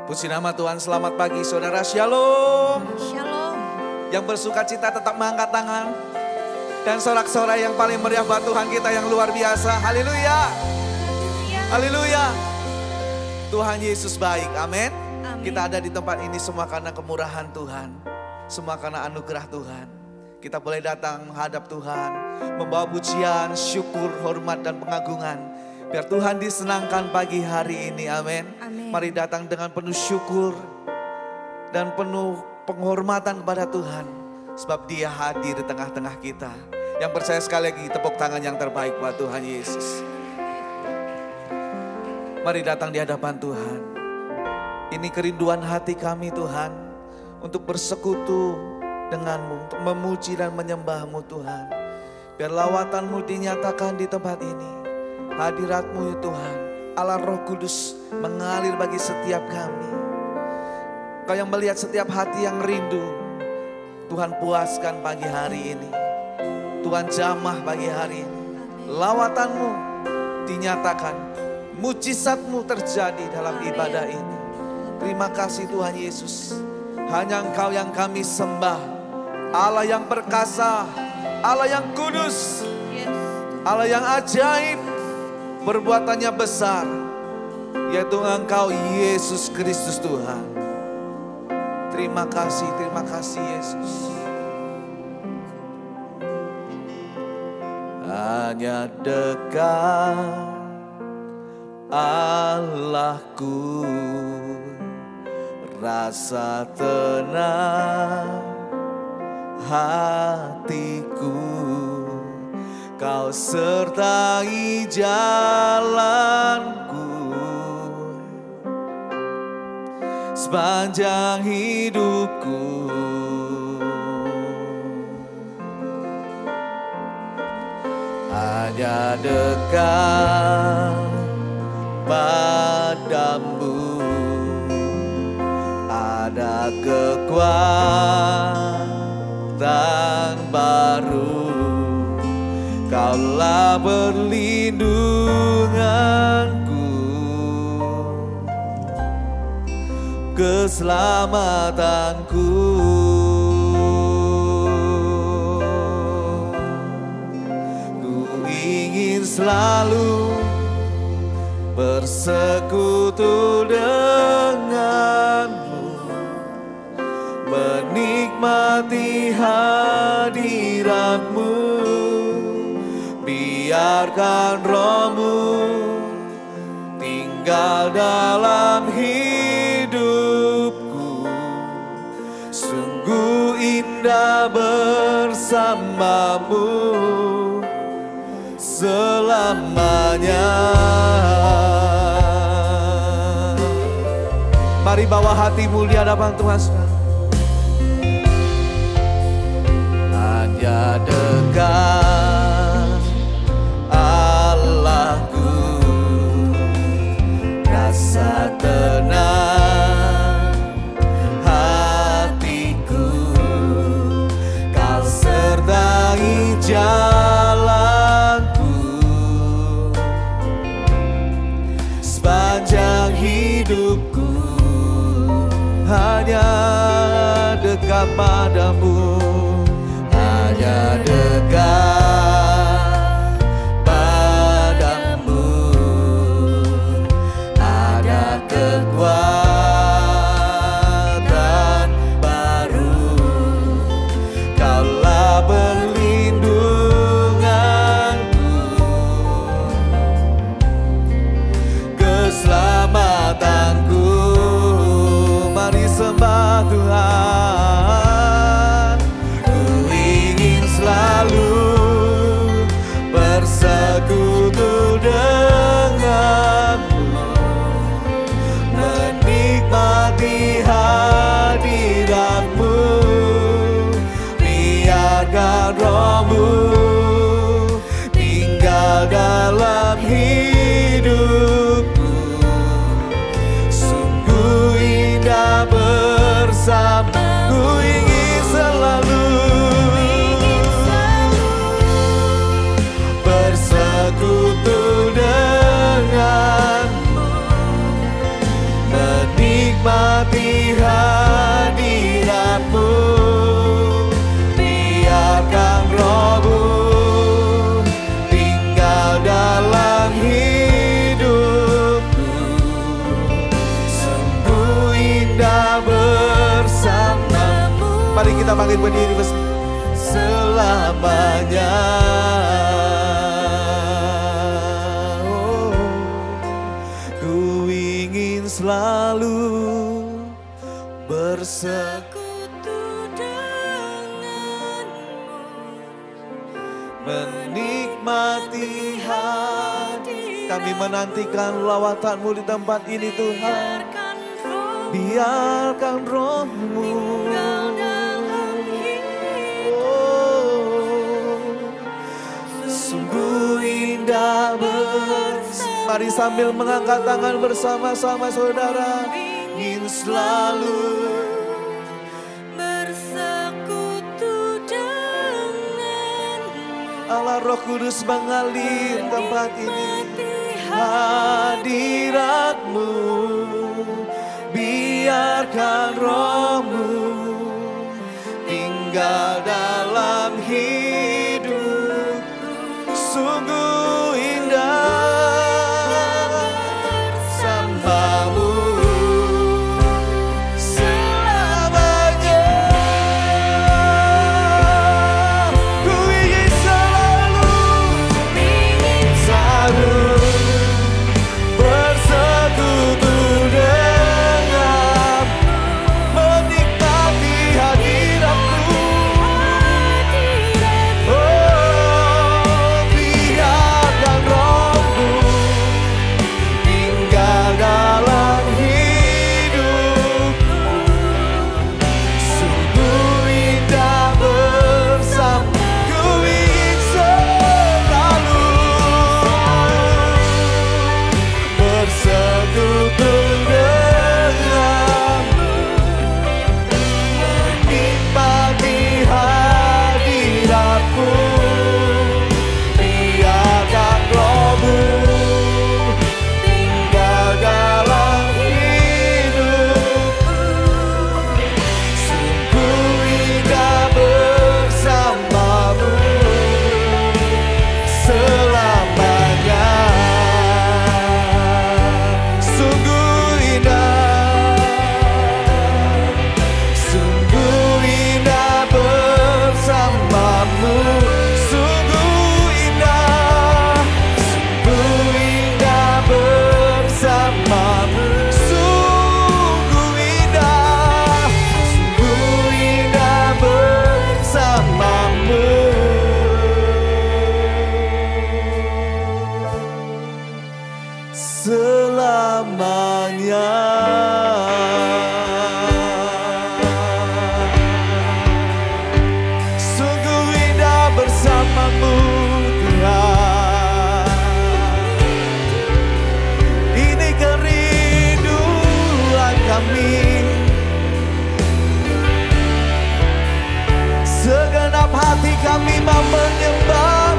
Puji nama Tuhan, selamat pagi saudara, shalom. Shalom. Yang bersuka cita tetap mengangkat tangan. Dan sorak-sorai yang paling meriah buat Tuhan kita yang luar biasa. Haleluya. Haleluya. Tuhan Yesus baik, amin. Kita ada di tempat ini semua karena kemurahan Tuhan. Semua karena anugerah Tuhan. Kita boleh datang menghadap Tuhan. Membawa pujian, syukur, hormat dan pengagungan. Biar Tuhan disenangkan pagi hari ini, amin. Mari datang dengan penuh syukur dan penuh penghormatan kepada Tuhan. Sebab Dia hadir di tengah-tengah kita. Yang percaya sekali lagi tepuk tangan yang terbaik buat Tuhan Yesus. Mari datang di hadapan Tuhan. Ini kerinduan hati kami Tuhan. Untuk bersekutu denganmu, untuk memuji dan menyembahmu Tuhan. Biar lawatanmu dinyatakan di tempat ini. Hadiratmu ya Tuhan, Allah Roh Kudus mengalir bagi setiap kami. Kau yang melihat setiap hati yang rindu, Tuhan puaskan pagi hari ini. Tuhan jamah pagi hari ini. Lawatanmu dinyatakan, mujizatmu terjadi dalam ibadah ini. Terima kasih Tuhan Yesus. Hanya Engkau yang kami sembah. Allah yang perkasa, Allah yang kudus, Allah yang ajaib. Perbuatannya besar, yaitu Engkau Yesus Kristus Tuhan. Terima kasih Yesus. Hanya dekat Allahku, rasa tenang hatiku. Kau sertai jalanku sepanjang hidupku. Hanya dekat padamu ada kekuatan baru. Kaulah perlindunganku, keselamatanku. Ku ingin selalu bersekutu denganmu, menikmati hadiratmu. Biarkan Roh-Mu tinggal dalam hidupku. Sungguh indah bersamamu selamanya. Mari bawa hatimu di hadapan Tuhan. Hanya dekat rasa tenang hatiku. Kau sertai jalanku sepanjang hidupku. Hanya dekat padamu, hanya dekat kekuatan baru. Kaulah perlindunganku, keselamatanku. Mari sembah Tuhan. Ku ingin selalu bersekutu denganmu, menikmati hadiratmu. Biarkan Roh-Mu tinggal dalam hidupku. Sungguh indah bersama. Ku ingin selalu bersekutu denganmu, menikmati berdiri selamanya. Oh, ku ingin selalu bersekutu denganmu, menikmati hati. Kami menantikan lawatanmu di tempat ini Tuhan. Biarkan rohmu sungguh indah bersama. Mari sambil mengangkat tangan bersama-sama saudara. Ingin selalu bersekutu denganmu. Allah Roh Kudus mengalir tempat ini. Hadiratmu, biarkan rohmu tinggal dalam hidup. Sungguh indah bersamamu selamanya. Ku ingin selalu bersekutu dengan menikmati hadiratmu. Oh, biarkan rohmu tinggal dalam hidupku. Sungguh indah bersama. Ku ingin selalu bersekutu denganmu, menikmati hadiratmu. Biarkan rohmu tinggal dalam hidupku. Sungguh indah bersamamu selamanya. Sungguh indah bersamamu. Sungguh indah bersamamu. Sungguh indah bersamamu. Selamanya. Sungguh indah bersamamu Tuhan. Ini kerinduan kami. Segenap hati kami mau menyembah.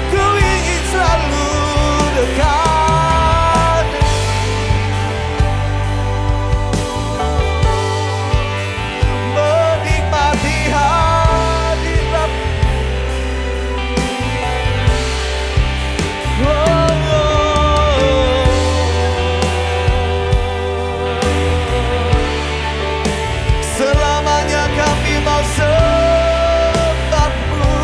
Ku ingin selalu dekat, menikmati hadirat. Selamanya kami mau sembahmu.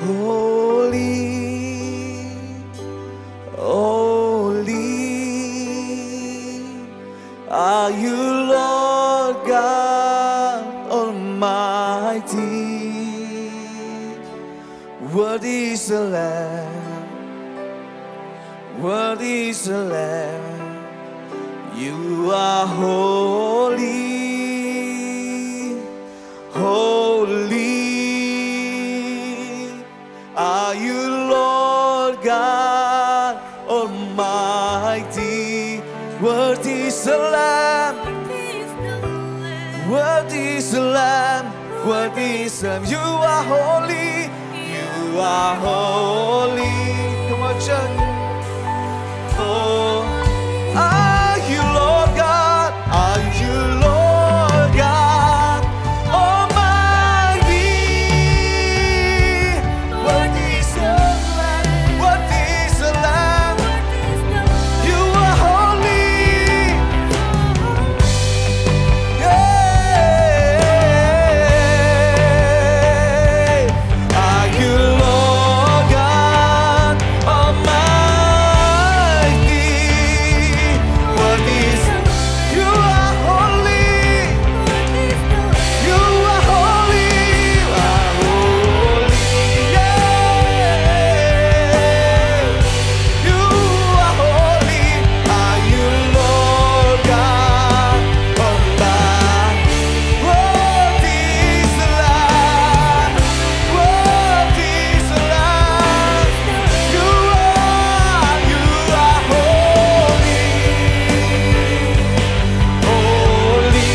Holy, holy are you, Lord God Almighty. Worthy is the Lamb, worthy is the Lamb. You are holy, holy are you, Lord God Almighty. Worthy is the Lamb, worthy is the Lamb, worthy is the Lamb. You are holy, you are holy. Come on, church. Oh, are you, Lord God? Are you, Lord God Almighty? Worthy is the Lamb, worthy is the Lamb. You are holy. Yeah. Are you, Lord God Almighty? Worthy is you are holy. You are holy. You are holy. Yeah. You are holy. Are you, Lord God Almighty? Worthy is the Lamb. Worthy is the Lamb. You are holy. Holy.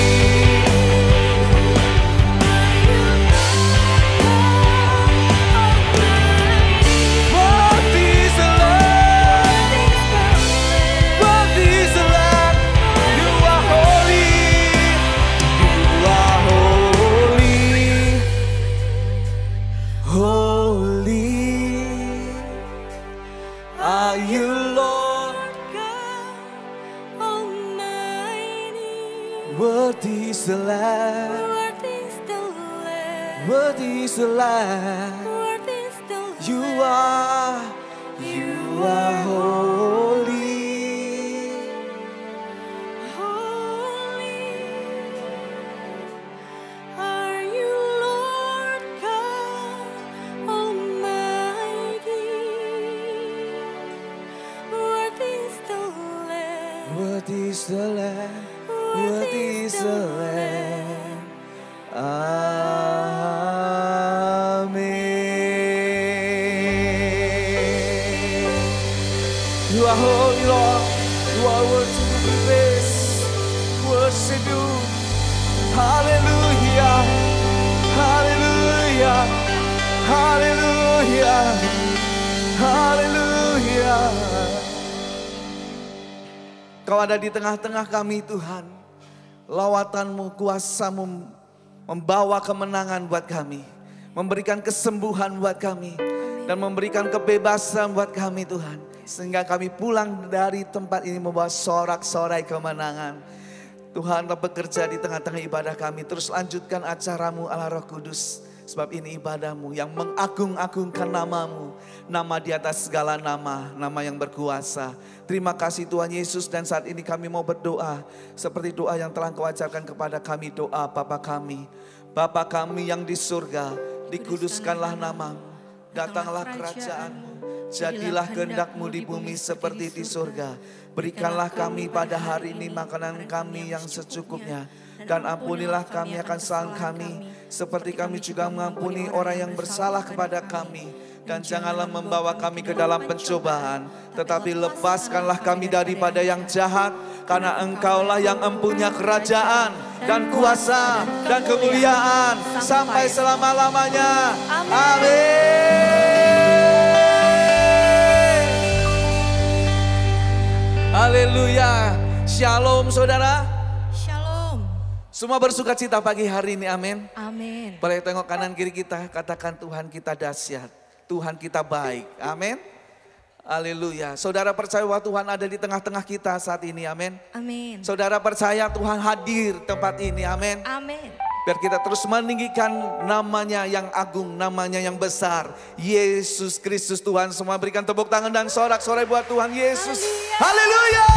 Worthy is the Lamb, worthy is the Lamb. You are holy, you are holy, holy are you, Lord. Worthy is the Lamb, worthy is the Lamb. You are holy. Are you Lord God Almighty? Worthy is the Lamb. Worthy is the Lamb, worthy is the Lamb. Amen. You are holy, Lord. You are worthy to be praised. Worship you. Hallelujah. Hallelujah. Hallelujah. Hallelujah. Kau ada di tengah-tengah kami, Tuhan. Lawatan-Mu, kuasa-Mu membawa kemenangan buat kami. Memberikan kesembuhan buat kami. Dan memberikan kebebasan buat kami, Tuhan. Sehingga kami pulang dari tempat ini membawa sorak-sorai kemenangan. Tuhan, bekerja di tengah-tengah ibadah kami. Terus lanjutkan acaramu Allah Roh Kudus. Sebab ini ibadahmu yang mengagung-agungkan namamu. Nama di atas segala nama, nama yang berkuasa. Terima kasih Tuhan Yesus, dan saat ini kami mau berdoa. Seperti doa yang telah Kau ajarkan kepada kami, doa Bapa kami. Bapa kami yang di surga, dikuduskanlah namamu. Datanglah kerajaan-Mu. Jadilah kehendak-Mu di bumi seperti di surga. Berikanlah kami pada hari ini makanan kami yang secukupnya. Dan ampunilah kami akan kesalahan kami, seperti kami juga mengampuni orang yang bersalah kepada kami. Dan janganlah membawa kami ke dalam pencobaan, tetapi lepaskanlah kami daripada yang jahat. Karena Engkaulah yang empunya kerajaan dan kuasa dan kemuliaan sampai selama-lamanya. Amin. Haleluya. Shalom saudara. Semua bersuka cita pagi hari ini, amin. Amin. Boleh tengok kanan kiri kita, katakan Tuhan kita dahsyat, Tuhan kita baik, amin. Haleluya. Saudara percaya bahwa Tuhan ada di tengah-tengah kita saat ini, amin. Amin. Saudara percaya Tuhan hadir tempat ini, amin. Amin. Biar kita terus meninggikan namanya yang agung, namanya yang besar. Yesus Kristus Tuhan. Semua berikan tepuk tangan dan sorak-sorai buat Tuhan Yesus. Haleluya.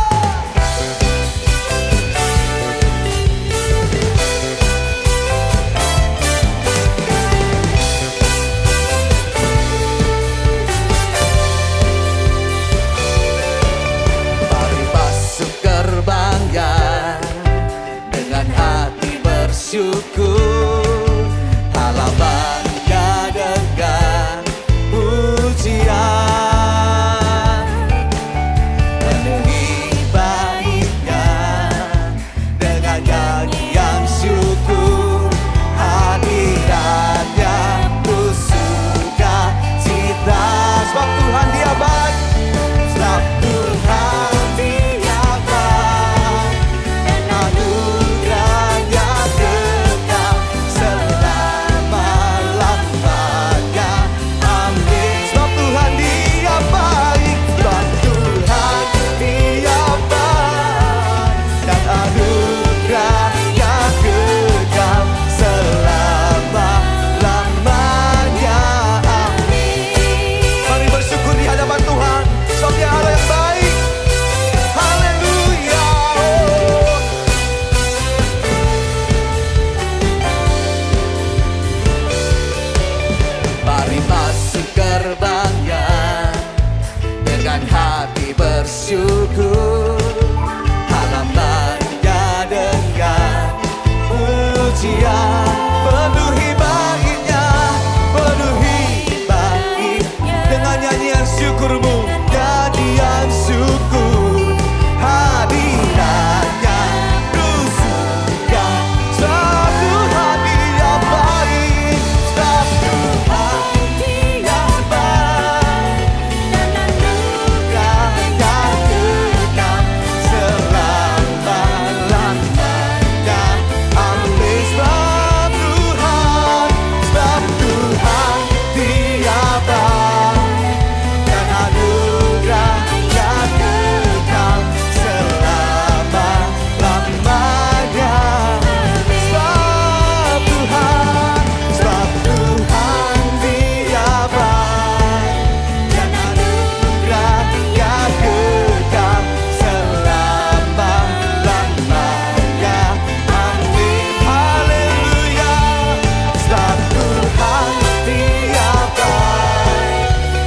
Mari masuk gerbangnya dengan hati bersyukur, halamannya dengan pujian, penuhi baitnya dengan nyanyian syukur, hadiratnya penuh sukacita. Sebab Tuhan dia baik. Sebab Tuhan dia baik, dan anugerahnya kekal selama-lamanya. Amin. Sebab Tuhan dia baik. Sebab Tuhan dia baik, dan anugerahnya kekal selama-lamanya. Amin. Mari bersyukur di hadapan Tuhan. Sebab dia Allah yang baik. Haleluya. Mari masuk gerbangnya dengan hati bersyukur, halamannya dengan pujian, penuhi baitnya dengan nyanyian syukurmu, nyanyian syukur, hadiratnya penuh sukacita. Sebab Tuhan dia baik, sebab Tuhan dia baik, dan anugerahnya kekal selama-lamanya. Amin. Sebab Tuhan dia baik, dan anugerahnya kekal selama-lamanya. Sebab Tuhan dia baik, dan anugerahnya kekal selama-lamanya. Amin. Haleluya. Sebab Tuhan dia baik,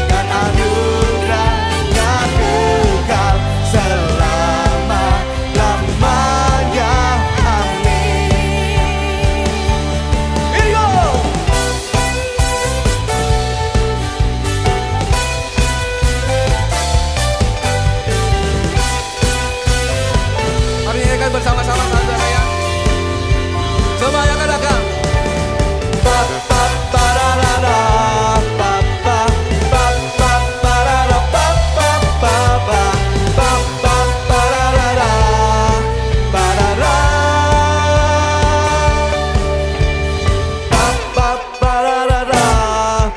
dan anugerahnya kekal selama-lamanya. Amin. Here you go. Mari nyanyikan bersama-sama saudara ya. Coba yang katakan. Pa pa pararara, pa pa pa pa parara, pa pa pa pa pa pa pararara, parara. Pa pa pararara,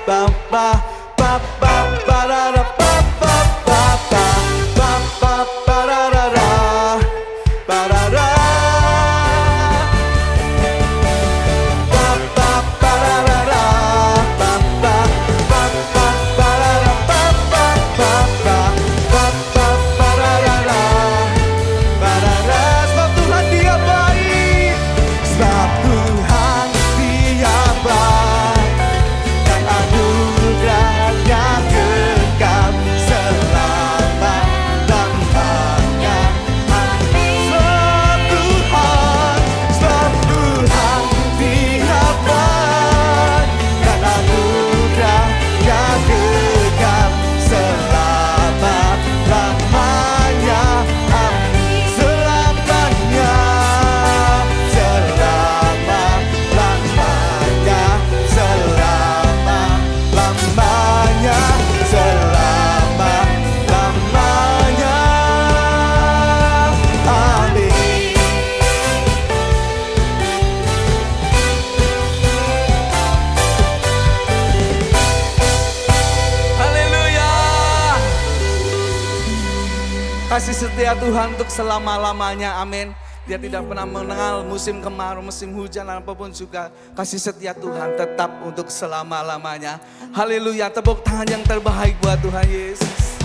pa pa pa pa parara, pa pa pa pa pa pa pararara, parara. Sebab Tuhan dia baik, sebab Tuhan dia baik, dan anugerahnya kekal selama-lamanya. Sebab Tuhan dia baik, dan anugerahnya kekal selama-lamanya. Selamanya, selama-lamanya, selama-lamanya, selama-lamanya. Amin. Haleluya. Kasih setia Tuhan untuk selama-lamanya. Amin. Dia tidak pernah mengenal musim kemarau, musim hujan, apapun juga. Kasih setia Tuhan tetap untuk selama-lamanya. Haleluya, tepuk tangan yang terbaik buat Tuhan Yesus.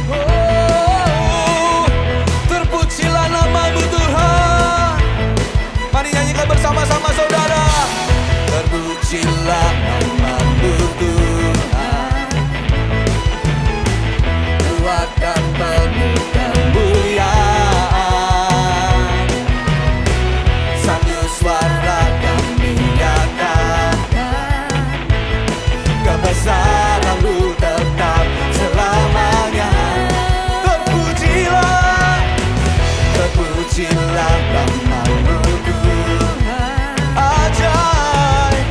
Oh, terpujilah nama-Mu Tuhan. Mari nyanyikan bersama-sama saudara. Terpujilah nama-Mu Tuhan, kuat dan penuh kemuliaan. Satu suara kami nyatakan, kebesaran-Mu tetap selamanya. Terpujilah, terpujilah nama-Mu Tuhan. Ajaib,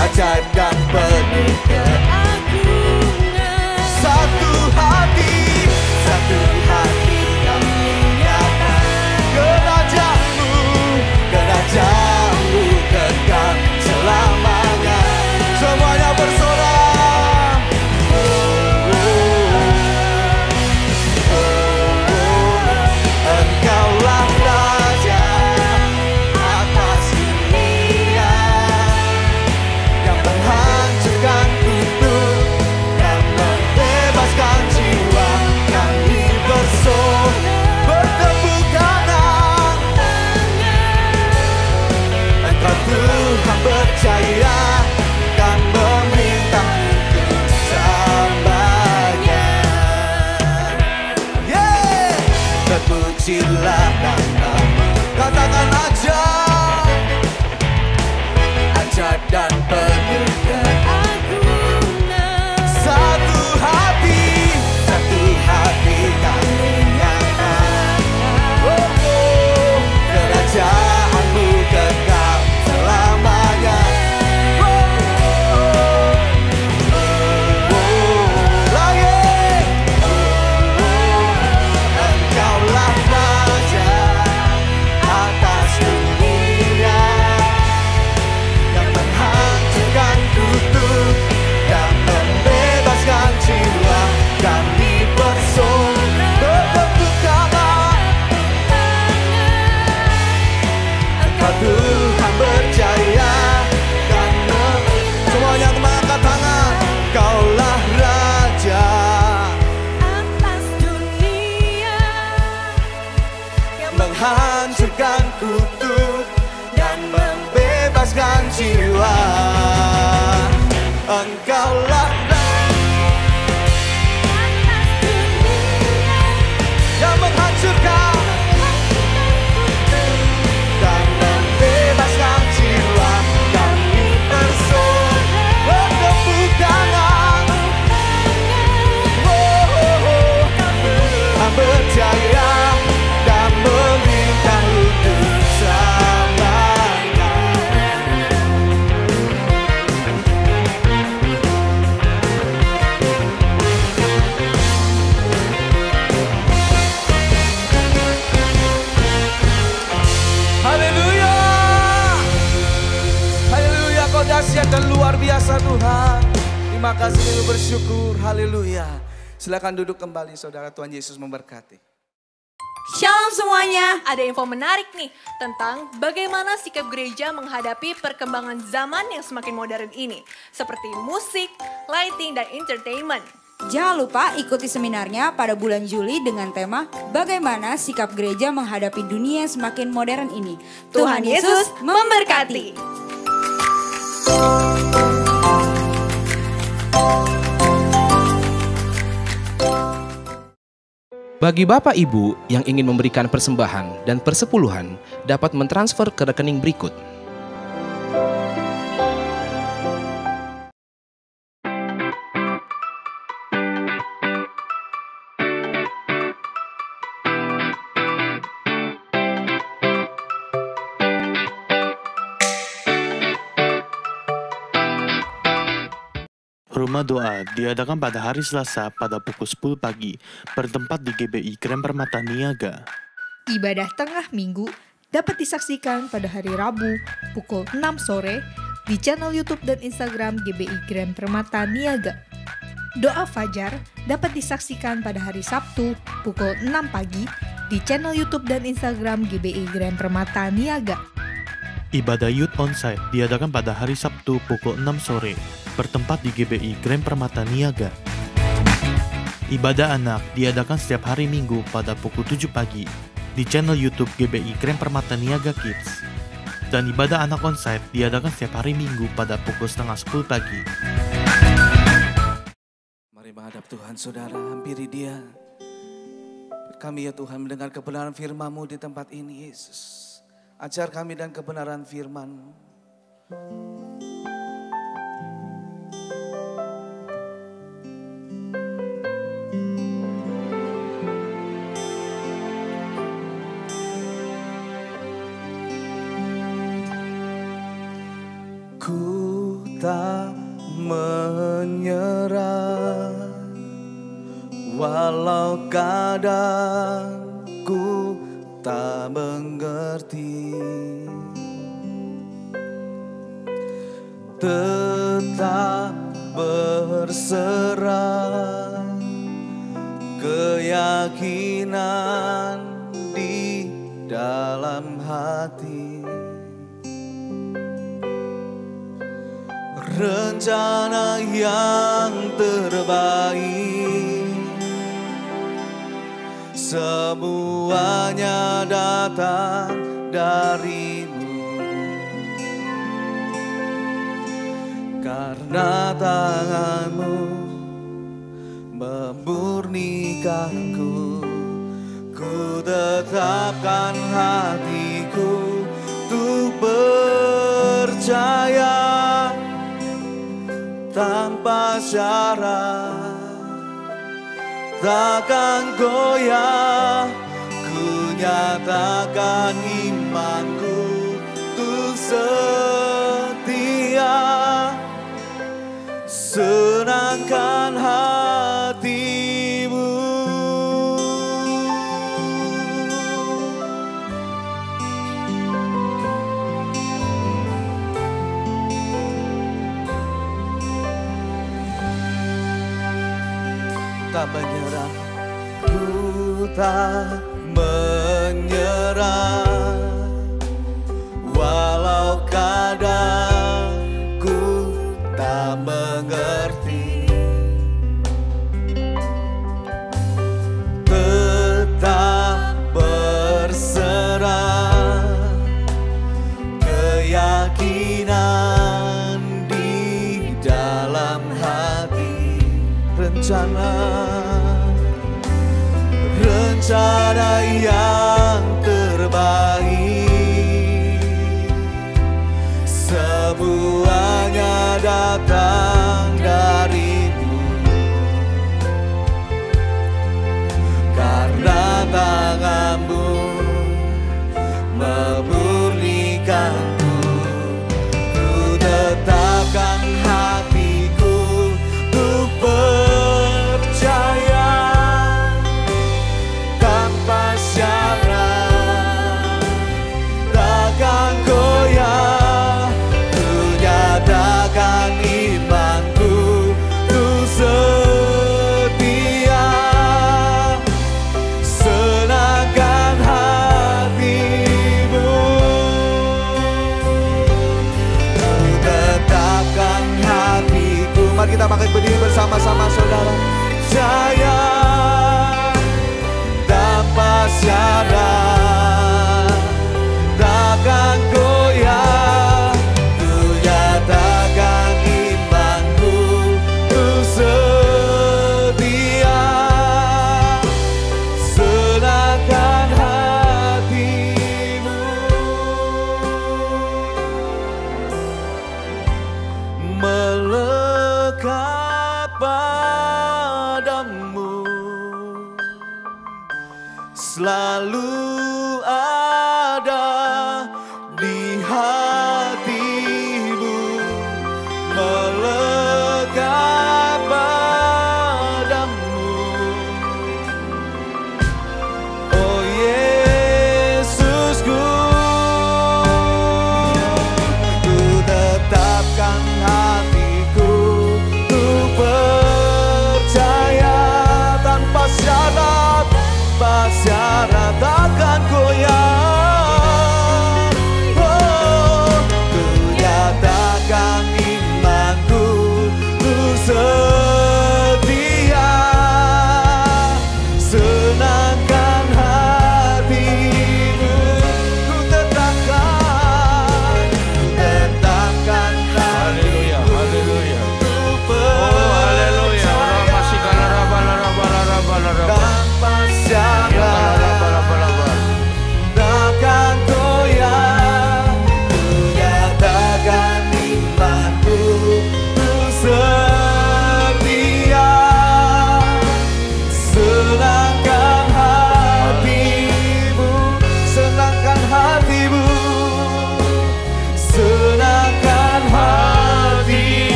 ajaib dan penuh keagungan. Satu hati kami nyatakan, kerajaan-Mu kekal selamanya. Semuanya bersorak. Engkaulah Raja atas dunia, yang menghancurkan kutub dan membebaskan jiwa. Kami bersorak, bertepuk tangan. Engkau Tuhan percaya dan meminta untuk selamanya. Yeah! Terpujilah nama-Mu. Katakan ajaib dan penuh keagungan. Satu hati kami nyatakan, kerajaan-Mu kekal selamanya. Lagi. Engkaulah Raja atas dunia, yang menghancurkan kutub dan membebaskan jiwa. Kami bersorak, bertepuk tangan. Engkau Tuhan berjaya dan semuanya mengangkat tangan. Kaulah Raja Atas dunia yang menghancurkan kutub dan membebaskan jiwa. Engkaulah atas dunia yang menghancurkan dan membebaskan jiwa. Kami bersorak, bertepuk tangan. Tuhan berjaya dan meminta untuk selamanya. Haleluya, haleluya, Kau dahsyat dan luar biasa Tuhan. Terima kasih, kami bersyukur. Haleluya. Silakan duduk kembali saudara, Tuhan Yesus memberkati. Shalom semuanya. Ada info menarik nih tentang bagaimana sikap gereja menghadapi perkembangan zaman yang semakin modern ini. Seperti musik, lighting, dan entertainment. Jangan lupa ikuti seminarnya pada bulan Juli dengan tema Bagaimana Sikap Gereja Menghadapi Dunia yang Semakin Modern Ini. Tuhan Yesus memberkati. Bagi Bapak Ibu yang ingin memberikan persembahan dan persepuluhan dapat mentransfer ke rekening berikut. Rumah doa diadakan pada hari Selasa pada pukul 10 pagi, bertempat di GBI Grand Permata Niaga. Ibadah tengah minggu dapat disaksikan pada hari Rabu pukul 6 sore di channel YouTube dan Instagram GBI Grand Permata Niaga. Doa Fajar dapat disaksikan pada hari Sabtu pukul 6 pagi di channel YouTube dan Instagram GBI Grand Permata Niaga. Ibadah Youth Onsite diadakan pada hari Sabtu pukul 6 sore, bertempat di GBI Grand Permata Niaga. Ibadah anak diadakan setiap hari Minggu pada pukul 7 pagi di channel YouTube GBI Grand Permata Niaga Kids. Dan ibadah anak onsite diadakan setiap hari Minggu pada pukul setengah 10 pagi. Mari menghadap Tuhan saudara, hampiri dia. Kami ya Tuhan mendengar kebenaran firman-Mu di tempat ini Yesus. Ajar kami dan kebenaran firman-Mu. Ku tak menyerah, walau kadang ku tak mengerti, tetap berserah, keyakinan di dalam hati. Rencana yang terbaik semuanya datang dari-Mu, karena tangan-Mu memurnikanku. Ku tetapkan hatiku untuk percaya tanpa syarat, takkan goyah. Ku nyatakan imanku untuk setia, senangkan hati-Mu. Tak menyerah, ku tak menyerah, walau kadang ku tak mengerti, tetap berserah, keyakinan di dalam hati. Rencana yang terbaik semuanya datang dari-Mu, karena tangan-Mu memurnikanku. Ku tetapkan hatiku untuk percaya tanpa syarat,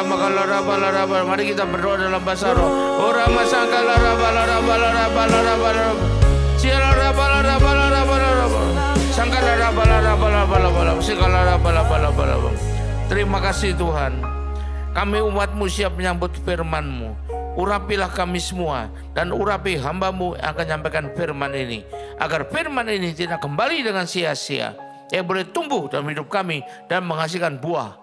Mari kita berdoa dalam bahasa roh. Ora masangka lara. Terima kasih Tuhan. Kami umat-Mu siap menyambut firman-Mu. Urapilah kami semua dan urapi hamba-Mu yang akan menyampaikan firman ini, agar firman ini tidak kembali dengan sia-sia, yang boleh tumbuh dalam hidup kami dan menghasilkan buah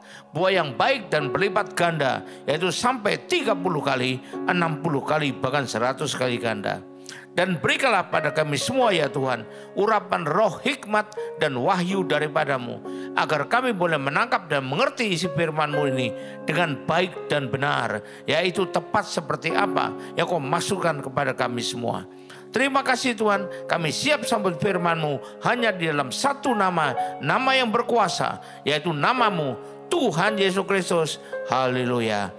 yang baik dan berlipat ganda, yaitu sampai 30 kali, 60 kali, bahkan 100 kali ganda. Dan berikanlah pada kami semua ya Tuhan urapan roh hikmat dan wahyu daripada-Mu, agar kami boleh menangkap dan mengerti isi firman-Mu ini dengan baik dan benar, yaitu tepat seperti apa yang Kau masukkan kepada kami semua. Terima kasih Tuhan, kami siap sambut firman-Mu hanya di dalam satu nama yang berkuasa, yaitu nama-Mu, Tuhan Yesus Kristus. Haleluya.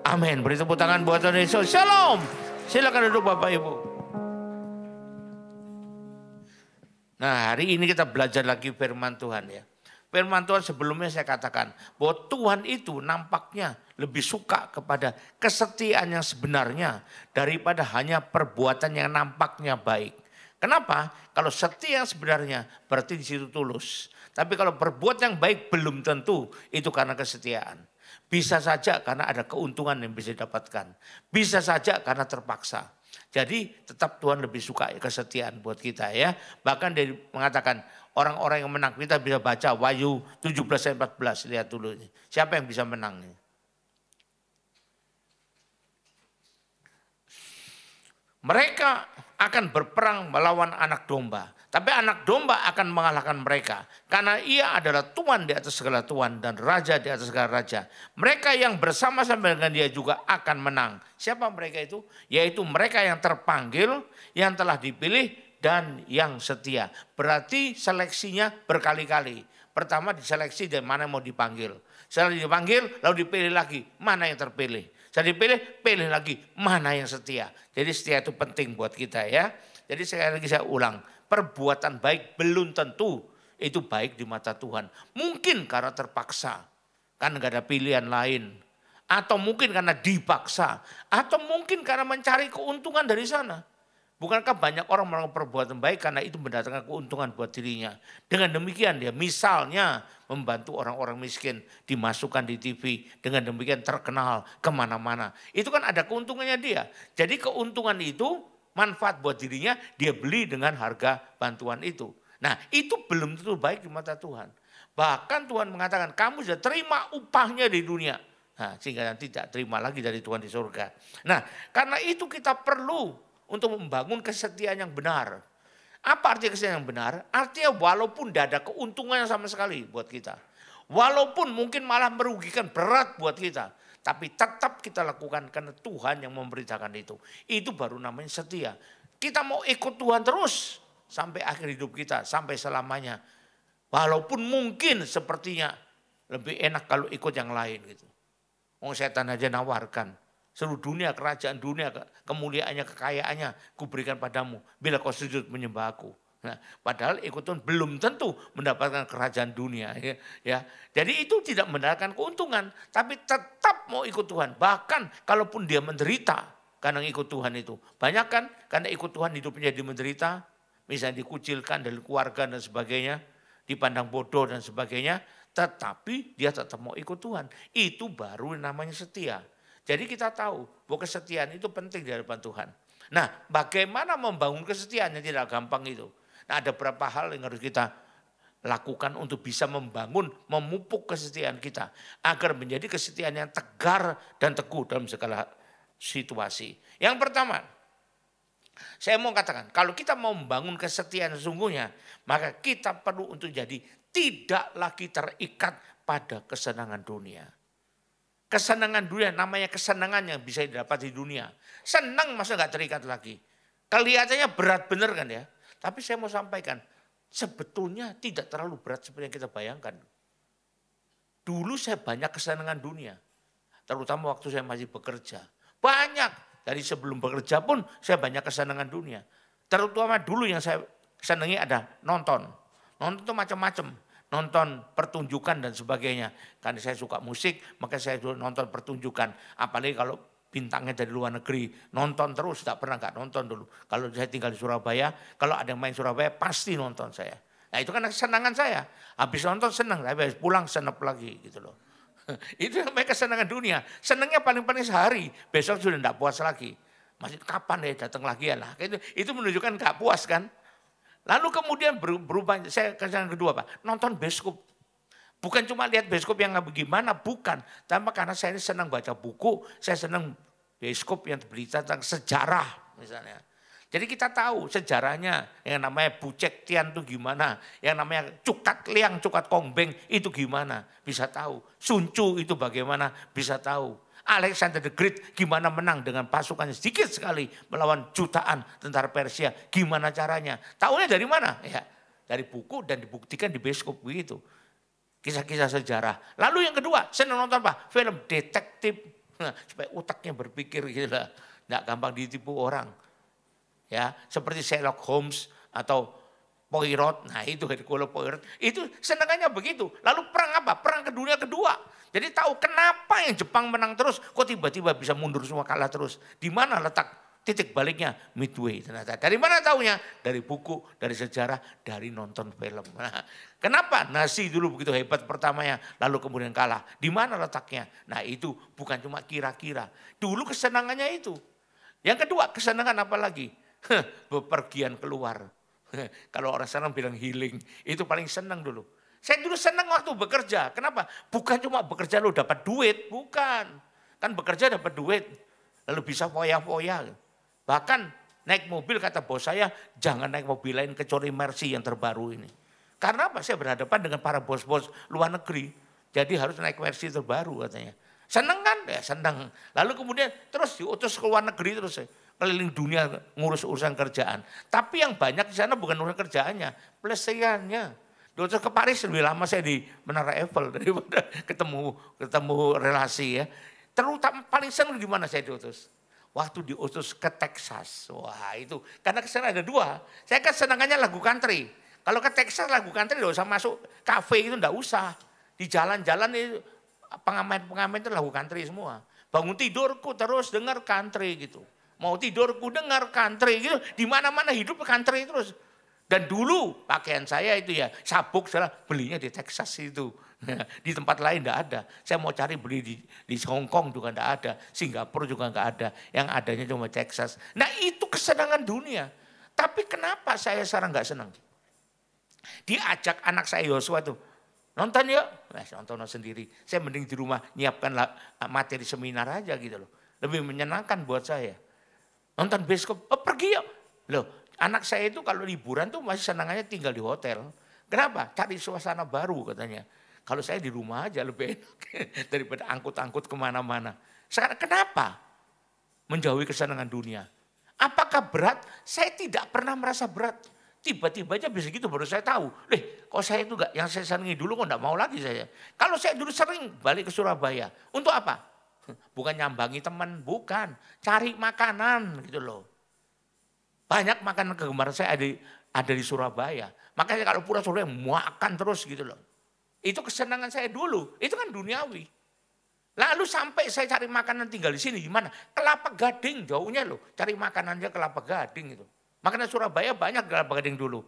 Amin. Beri tepuk tangan buat Tuhan Yesus. Shalom. Silakan duduk Bapak Ibu. Nah, hari ini kita belajar lagi firman Tuhan ya. Firman Tuhan sebelumnya saya katakan bahwa Tuhan itu nampaknya lebih suka kepada kesetiaan yang sebenarnya daripada hanya perbuatan yang nampaknya baik. Kenapa? Kalau setia yang sebenarnya berarti di situ tulus. Tapi kalau berbuat yang baik belum tentu itu karena kesetiaan. Bisa saja karena ada keuntungan yang bisa didapatkan. Bisa saja karena terpaksa. Jadi tetap Tuhan lebih suka kesetiaan buat kita ya. Bahkan dia mengatakan orang-orang yang menang, kita bisa baca Wahyu 17 ayat 14. Lihat dulu ini. Siapa yang bisa menang nih? Mereka akan berperang melawan anak domba. Tapi anak domba akan mengalahkan mereka. Karena ia adalah Tuhan di atas segala Tuhan dan Raja di atas segala Raja. Mereka yang bersama-sama dengan dia juga akan menang. Siapa mereka itu? Yaitu mereka yang terpanggil, yang telah dipilih, dan yang setia. Berarti seleksinya berkali-kali. Pertama diseleksi dari mana mau dipanggil. Setelah dipanggil lalu dipilih lagi. Mana yang terpilih. Setelah dipilih, pilih lagi. Mana yang setia. Jadi setia itu penting buat kita ya. Jadi sekali lagi saya ulang. Perbuatan baik belum tentu itu baik di mata Tuhan. Mungkin karena terpaksa, karena gak ada pilihan lain. Atau mungkin karena dipaksa. Atau mungkin karena mencari keuntungan dari sana. Bukankah banyak orang melakukan perbuatan baik karena itu mendatangkan keuntungan buat dirinya. Dengan demikian dia misalnya membantu orang-orang miskin. Dimasukkan di TV. Dengan demikian terkenal kemana-mana. Itu kan ada keuntungannya dia. Jadi keuntungan itu manfaat buat dirinya, dia beli dengan harga bantuan itu. Nah itu belum tentu baik di mata Tuhan. Bahkan Tuhan mengatakan kamu sudah terima upahnya di dunia. Nah, sehingga nanti tidak terima lagi dari Tuhan di surga. Nah karena itu kita perlu untuk membangun kesetiaan yang benar. Apa artinya kesetiaan yang benar? Artinya walaupun tidak ada keuntungannya sama sekali buat kita. Walaupun mungkin malah merugikan berat buat kita. Tapi tetap kita lakukan karena Tuhan yang memberitakan itu. Itu baru namanya setia. Kita mau ikut Tuhan terus sampai akhir hidup kita, sampai selamanya. Walaupun mungkin sepertinya lebih enak kalau ikut yang lain gitu. Setan aja nawarkan. Seluruh dunia, kerajaan dunia, kemuliaannya, kekayaannya kuberikan padamu. Bila kau sujud menyembah aku. Nah, padahal ikut Tuhan belum tentu mendapatkan kerajaan dunia. Ya. Jadi itu tidak mendapatkan keuntungan. Tapi tetap mau ikut Tuhan. Bahkan kalaupun dia menderita karena ikut Tuhan itu. Banyak kan karena ikut Tuhan hidupnya jadi menderita. Misalnya dikucilkan dari keluarga dan sebagainya. Dipandang bodoh dan sebagainya. Tetapi dia tetap mau ikut Tuhan. Itu baru namanya setia. Jadi kita tahu bahwa kesetiaan itu penting di hadapan Tuhan. Nah bagaimana membangun kesetiaan yang tidak gampang itu. Nah ada beberapa hal yang harus kita lakukan untuk bisa membangun, memupuk kesetiaan kita. Agar menjadi kesetiaan yang tegar dan teguh dalam segala situasi. Yang pertama, saya mau katakan, kalau kita mau membangun kesetiaan sesungguhnya, maka kita perlu untuk jadi tidak lagi terikat pada kesenangan dunia. Kesenangan dunia namanya kesenangan yang bisa didapat di dunia. Senang masa gak terikat lagi. Kelihatannya berat bener kan ya. Tapi saya mau sampaikan, sebetulnya tidak terlalu berat seperti yang kita bayangkan. Dulu saya banyak kesenangan dunia. Terutama waktu saya masih bekerja. Banyak. Dari sebelum bekerja pun saya banyak kesenangan dunia. Terutama dulu yang saya senangi ada nonton. Nonton itu macam-macam. nonton pertunjukan dan sebagainya. Karena saya suka musik, maka saya dulu nonton pertunjukan. Apalagi kalau bintangnya dari luar negeri, nonton terus, tak pernah nggak nonton dulu. Kalau saya tinggal di Surabaya, kalau ada yang main Surabaya pasti nonton saya. Nah itu kan kesenangan saya. Habis nonton senang, habis pulang senep lagi gitu loh. Itu namanya kesenangan dunia. Senangnya paling-paling sehari, besok sudah tidak puas lagi. Masih kapan ya datang lagi ya lah. Itu menunjukkan gak puas kan. Lalu kemudian berubah, saya kesenangan kedua Pak, nonton bioskop. Bukan cuma lihat bioskop yang bagaimana, bukan. Tapi karena saya senang baca buku, saya senang bioskop yang berita tentang sejarah misalnya. Jadi kita tahu sejarahnya, yang namanya Bucek Tian itu gimana, yang namanya Cukat Liang, Cukat Kongbeng itu gimana, bisa tahu. Sun Tzu itu bagaimana, bisa tahu. Alexander the Great gimana menang dengan pasukannya sedikit sekali melawan jutaan tentara Persia. Gimana caranya? Tahunya dari mana? Ya, dari buku dan dibuktikan di bioskop begitu. Kisah-kisah sejarah. Lalu yang kedua, saya nonton apa? Film detektif. Supaya otaknya berpikir gitu lah. Nggak gampang ditipu orang. Ya, seperti Sherlock Holmes atau Poirot. Nah itu Hercule Poirot. Itu senangannya begitu. Lalu perang apa? Perang dunia kedua. Jadi tahu kenapa yang Jepang menang terus, kok tiba-tiba bisa mundur semua kalah terus. Di mana letak titik baliknya? Midway ternyata. Dari mana taunya? Dari buku, dari sejarah, dari nonton film. Nah, kenapa? Nazi dulu begitu hebat pertamanya, lalu kemudian kalah. Di mana letaknya? Nah itu bukan cuma kira-kira. Dulu kesenangannya itu. Yang kedua kesenangan apa lagi? Bepergian keluar. Kalau orang sana bilang healing, itu paling senang dulu. Saya dulu senang waktu bekerja. Kenapa? Bukan cuma bekerja lo dapat duit, bukan. Kan bekerja dapat duit, lalu bisa foya-foya. Bahkan naik mobil kata bos saya, jangan naik mobil lain kecuali Mercy yang terbaru ini. Karena apa? Saya berhadapan dengan para bos-bos luar negeri. Jadi harus naik Mercy terbaru katanya. Senang kan? Ya senang. Lalu kemudian terus diutus ke luar negeri terus. Keliling dunia ngurus urusan kerjaan. Tapi yang banyak di sana bukan urusan kerjaannya, pelesaiannya. Diutus ke Paris lebih lama saya di Menara Eiffel daripada ketemu relasi ya. Terutama paling senang di mana saya diutus? Waktu diutus ke Texas. Wah itu, karena kesana ada dua. Saya kan senangannya lagu country. Kalau ke Texas lagu country tidak usah masuk kafe itu tidak usah. Di jalan-jalan itu pengamen-pengamen itu lagu country semua. Bangun tidurku terus dengar country gitu. Mau tidurku dengar country gitu. Di mana-mana hidup country terus. Dan dulu pakaian saya itu ya sabuk saya belinya di Texas itu. Di tempat lain tidak ada. Saya mau cari beli di Hong Kong juga tidak ada. Singapura juga nggak ada. Yang adanya cuma Texas. Nah itu kesenangan dunia. Tapi kenapa saya sekarang nggak senang? Diajak anak saya Yosua tuh. Nonton yuk. Nah, nonton sendiri. Saya mending di rumah nyiapkan materi seminar aja gitu loh. Lebih menyenangkan buat saya. Nonton bioskop, pergi yuk. Loh, anak saya itu kalau liburan tuh masih senangannya tinggal di hotel. Kenapa? Cari suasana baru katanya. Kalau saya di rumah aja lebih enak daripada angkut-angkut kemana-mana. Sekarang kenapa menjauhi kesenangan dunia? Apakah berat? Saya tidak pernah merasa berat. Tiba-tiba aja bisa gitu baru saya tahu. Kok saya itu enggak, yang saya senangi dulu kok enggak mau lagi saya. Kalau saya dulu sering balik ke Surabaya. Untuk apa? Bukan nyambangi teman, bukan. Cari makanan gitu loh. Banyak makanan kegemaran saya ada di Surabaya. Makanya kalau pulang Surabaya makan terus gitu loh. Itu kesenangan saya dulu. Itu kan duniawi. Lalu sampai saya cari makanan tinggal di sini gimana? Kelapa Gading jauhnya loh. Cari makanannya Kelapa Gading itu. Makanya Surabaya banyak Kelapa Gading dulu.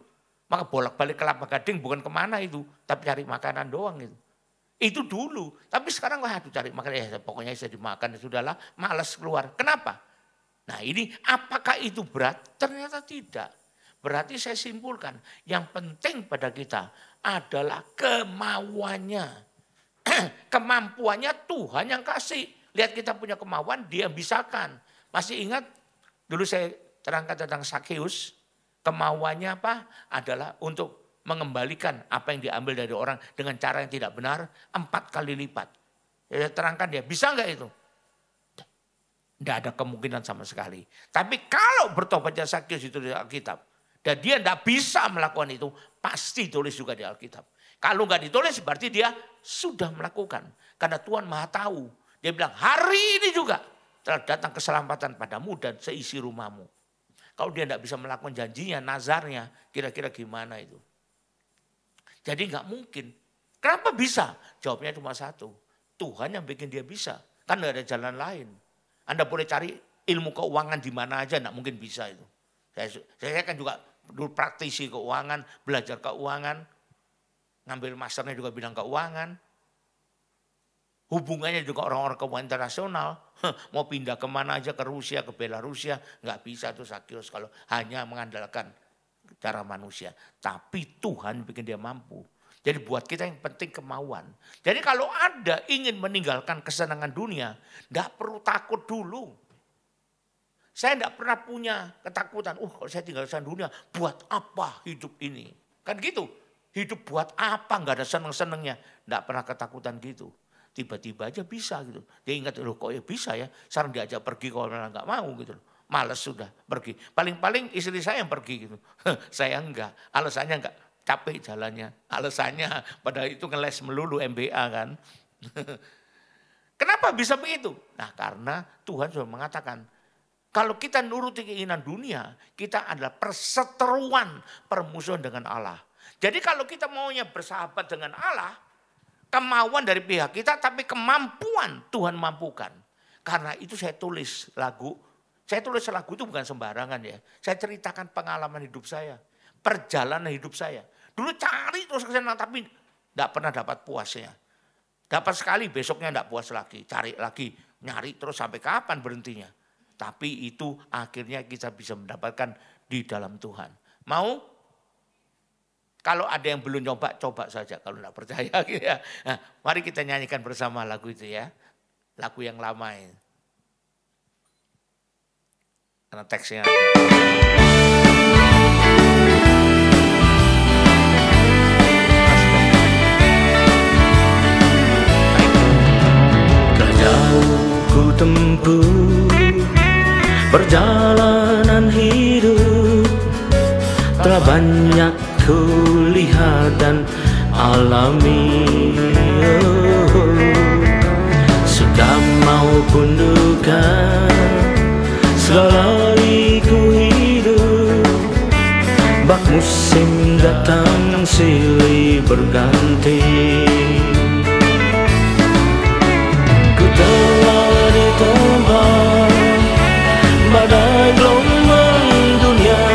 Maka bolak-balik Kelapa Gading bukan kemana itu. Tapi cari makanan doang itu. Itu dulu. Tapi sekarang waduh cari makanan. Ya pokoknya saya dimakan. Ya sudahlah malas keluar. Kenapa? Nah ini apakah itu berat? Ternyata tidak. Berarti saya simpulkan. Yang penting pada kita adalah kemauannya. Kemampuannya Tuhan yang kasih. Lihat kita punya kemauan, dia bisakan. Masih ingat dulu saya terangkan tentang Sakeus. Kemauannya apa? Adalah untuk mengembalikan apa yang diambil dari orang dengan cara yang tidak benar 4 kali lipat. Saya terangkan dia, bisa enggak itu? Tidak ada kemungkinan sama sekali. Tapi kalau bertobatnya Sakeus itu di Alkitab. Dan dia tidak bisa melakukan itu, pasti tulis juga di Alkitab. Kalau nggak ditulis berarti dia sudah melakukan. Karena Tuhan Maha tahu. Dia bilang hari ini juga telah datang keselamatan padamu dan seisi rumahmu. Kalau dia tidak bisa melakukan janjinya, nazarnya, kira-kira gimana itu. Jadi nggak mungkin. Kenapa bisa? Jawabnya cuma satu. Tuhan yang bikin dia bisa. Kan nggak ada jalan lain. Anda boleh cari ilmu keuangan di mana aja, nggak mungkin bisa itu. Saya kan juga dulu praktisi keuangan, belajar keuangan, ngambil masternya juga bidang keuangan. Hubungannya juga orang-orang keuangan internasional. Mau pindah kemana aja, ke Rusia, ke Belarusia, nggak bisa tuh Sakius kalau hanya mengandalkan cara manusia. Tapi Tuhan bikin dia mampu. Jadi buat kita yang penting kemauan. Jadi kalau Anda ingin meninggalkan kesenangan dunia, enggak perlu takut dulu. Saya enggak pernah punya ketakutan, kalau saya tinggal kesenangan dunia, buat apa hidup ini? Kan gitu, hidup buat apa, enggak ada seneng-senengnya. Enggak pernah ketakutan gitu. Tiba-tiba aja bisa gitu. Dia ingat, kok ya bisa ya, sekarang diajak pergi kalau memang enggak mau gitu. Males sudah pergi. Paling-paling istri saya yang pergi gitu. Saya enggak, alasannya enggak. Capek jalannya, alasannya pada itu ngeles melulu MBA kan. Kenapa bisa begitu? Nah karena Tuhan sudah mengatakan, kalau kita nuruti keinginan dunia, kita adalah perseteruan, permusuhan dengan Allah. Jadi kalau kita maunya bersahabat dengan Allah, kemauan dari pihak kita, tapi kemampuan Tuhan mampukan. Karena itu saya tulis lagu. Saya tulis lagu itu bukan sembarangan ya. Saya ceritakan pengalaman hidup saya, perjalanan hidup saya. Dulu cari terus ke sana tapi enggak pernah dapat puasnya. Dapat sekali besoknya enggak puas lagi, cari lagi, nyari terus sampai kapan berhentinya. Tapi itu akhirnya kita bisa mendapatkan di dalam Tuhan. Mau? Kalau ada yang belum nyoba, coba saja kalau enggak percaya gitu ya. Nah, mari kita nyanyikan bersama lagu itu ya. Lagu yang lama ini. Karena teksnya ada. Ku tempuh perjalanan hidup, telah banyak ku lihat dan alami. Suka maupun duka, segala ku hidup. Bak musim datang silih berganti. Telah ditembak badai gelombang dunia,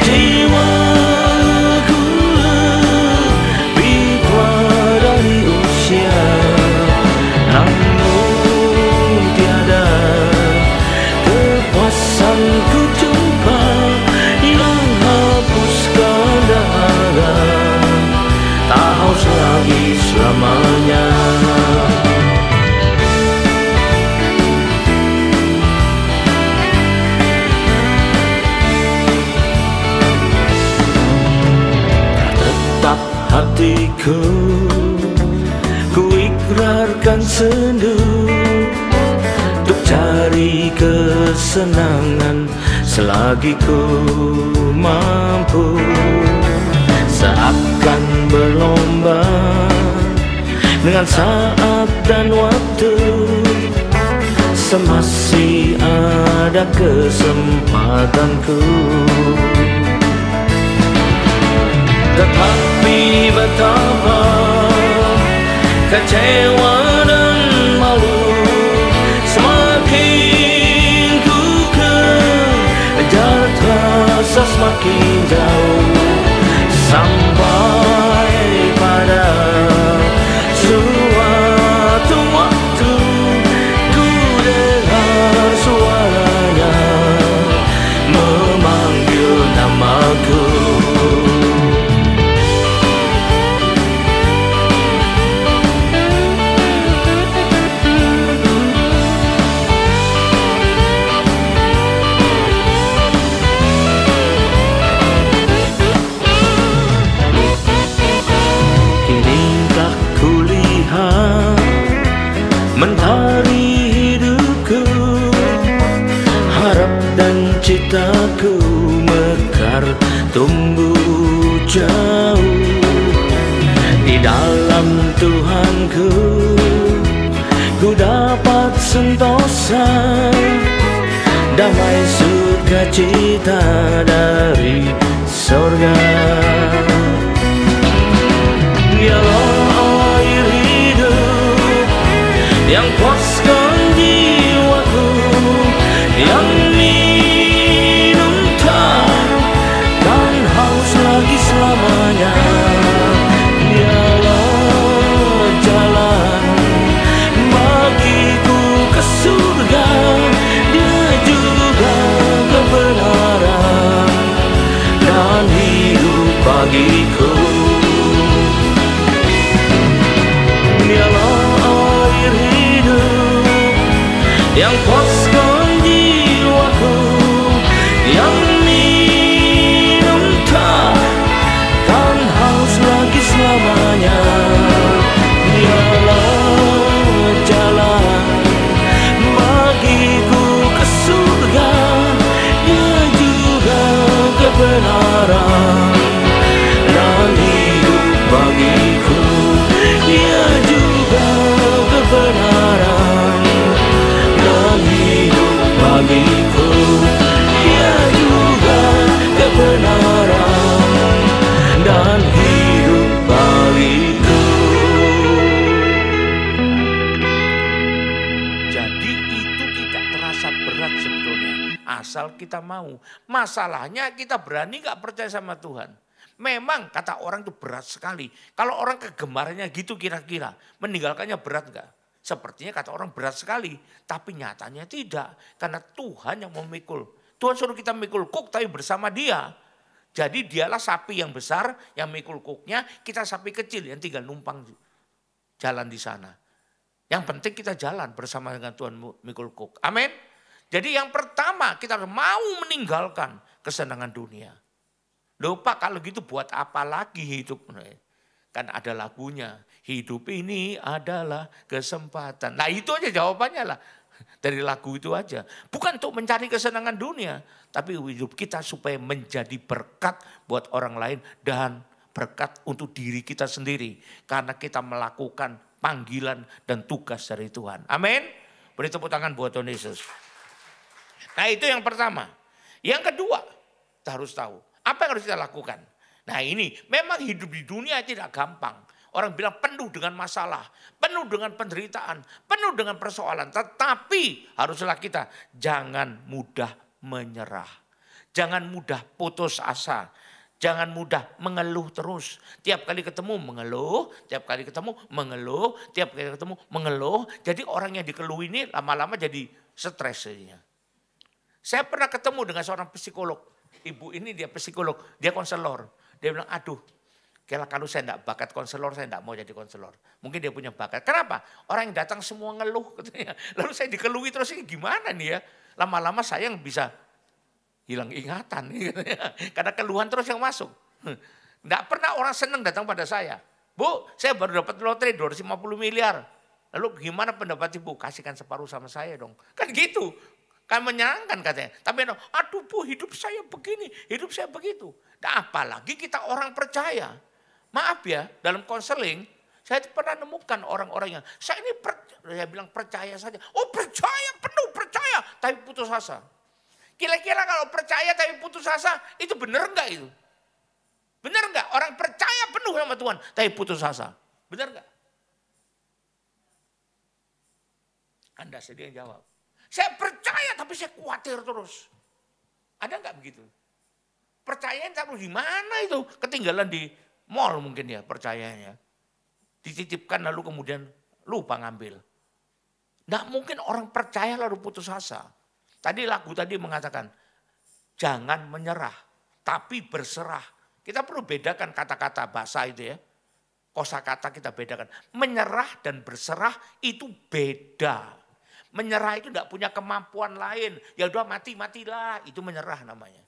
jiwaku lebih tua dari usia, namun tiada kepuasan ku jumpa yang hapuskan dahaga, tak haus lagi selamanya. Hatiku, ku ikrarkan sendu untuk cari kesenangan selagi ku mampu. Seakan berlomba dengan saat dan waktu, semasih ada kesempatanku. Tetapi betapa kecewa dan malu, semakin ku kejar terasa semakin jauh, sampai pada suatu waktu ku dengar suaranya memanggil namaku. Mentari hidupku, harap dan citaku mekar tumbuh jauh di dalam Tuhanku. Ku dapat sentosa damai sukacita dari sorga. Dialah air hidup yang puaskan jiwaku, yang minum takkan haus lagi selamanya. Dialah jalan bagiku ke surga, Dia juga kebenaran dan hidup bagiku. Dialah air hidup yang puaskan jiwaku, yang minum takkan haus lagi selamanya. Dialah jalan bagiku ke surga, Dia juga kebenaran dan hidup bagiku. Dia juga kebenaran dan hidup bagiku. Dia juga kebenaran dan hidup bagiku. Jadi itu tidak terasa berat sebetulnya, asal kita mau. Masalahnya kita berani gak percaya sama Tuhan. Memang kata orang itu berat sekali. Kalau orang kegemarannya gitu kira-kira, meninggalkannya berat enggak? Sepertinya kata orang berat sekali, tapi nyatanya tidak. Karena Tuhan yang memikul. Tuhan suruh kita mikul kuk tapi bersama Dia. Jadi Dialah sapi yang besar yang mikul kuknya, kita sapi kecil yang tinggal numpang jalan di sana. Yang penting kita jalan bersama dengan Tuhan mikul kuk. Amin. Jadi yang pertama kita mau meninggalkan kesenangan dunia. Lupa kalau gitu buat apa lagi hidup? Kan ada lagunya, hidup ini adalah kesempatan. Nah itu aja jawabannya lah. Dari lagu itu aja. Bukan untuk mencari kesenangan dunia. Tapi hidup kita supaya menjadi berkat buat orang lain. Dan berkat untuk diri kita sendiri. Karena kita melakukan panggilan dan tugas dari Tuhan. Amin. Beri tepuk tangan buat Tuhan Yesus. Nah itu yang pertama. Yang kedua, kita harus tahu. Apa yang harus kita lakukan? Nah ini memang hidup di dunia tidak gampang. Orang bilang penuh dengan masalah, penuh dengan penderitaan, penuh dengan persoalan. Tetapi haruslah kita jangan mudah menyerah. Jangan mudah putus asa. Jangan mudah mengeluh terus. Tiap kali ketemu mengeluh, tiap kali ketemu mengeluh, tiap kali ketemu mengeluh. Jadi orang yang dikeluh ini lama-lama jadi stres. Saya pernah ketemu dengan seorang psikolog. Ibu ini dia psikolog, dia konselor. Dia bilang, aduh, kalau saya enggak bakat konselor, saya enggak mau jadi konselor. Mungkin dia punya bakat. Kenapa? Orang yang datang semua ngeluh katanya. Lalu saya dikeluhi terus, ini gimana nih ya? Lama-lama saya yang bisa hilang ingatan. Katanya. Karena keluhan terus yang masuk. Enggak pernah orang senang datang pada saya. Bu, saya baru dapat lotre 250 miliar. Lalu gimana pendapat ibu? Kasihkan separuh sama saya dong. Kan gitu. Kan menyenangkan katanya. Tapi aduh bu hidup saya begini, hidup saya begitu. Nah, apalagi kita orang percaya. Maaf ya, dalam konseling saya pernah nemukan orang-orang yang saya bilang percaya saja. Oh percaya, penuh percaya, tapi putus asa. Kira-kira kalau percaya tapi putus asa, itu benar enggak itu? Benar enggak? Orang percaya penuh sama Tuhan, tapi putus asa. Benar enggak? Anda sendiri yang jawab. Saya percaya tapi saya khawatir terus. Ada enggak begitu? Percayaan taruh di mana itu? Ketinggalan di mall mungkin ya percayanya. Dititipkan lalu kemudian lupa ngambil. Enggak mungkin orang percaya lalu putus asa. Tadi lagu tadi mengatakan, jangan menyerah, tapi berserah. Kita perlu bedakan kata-kata bahasa itu ya. Kosakata kita bedakan. Menyerah dan berserah itu beda. Menyerah itu tidak punya kemampuan lain. Ya udah mati-matilah, itu menyerah namanya.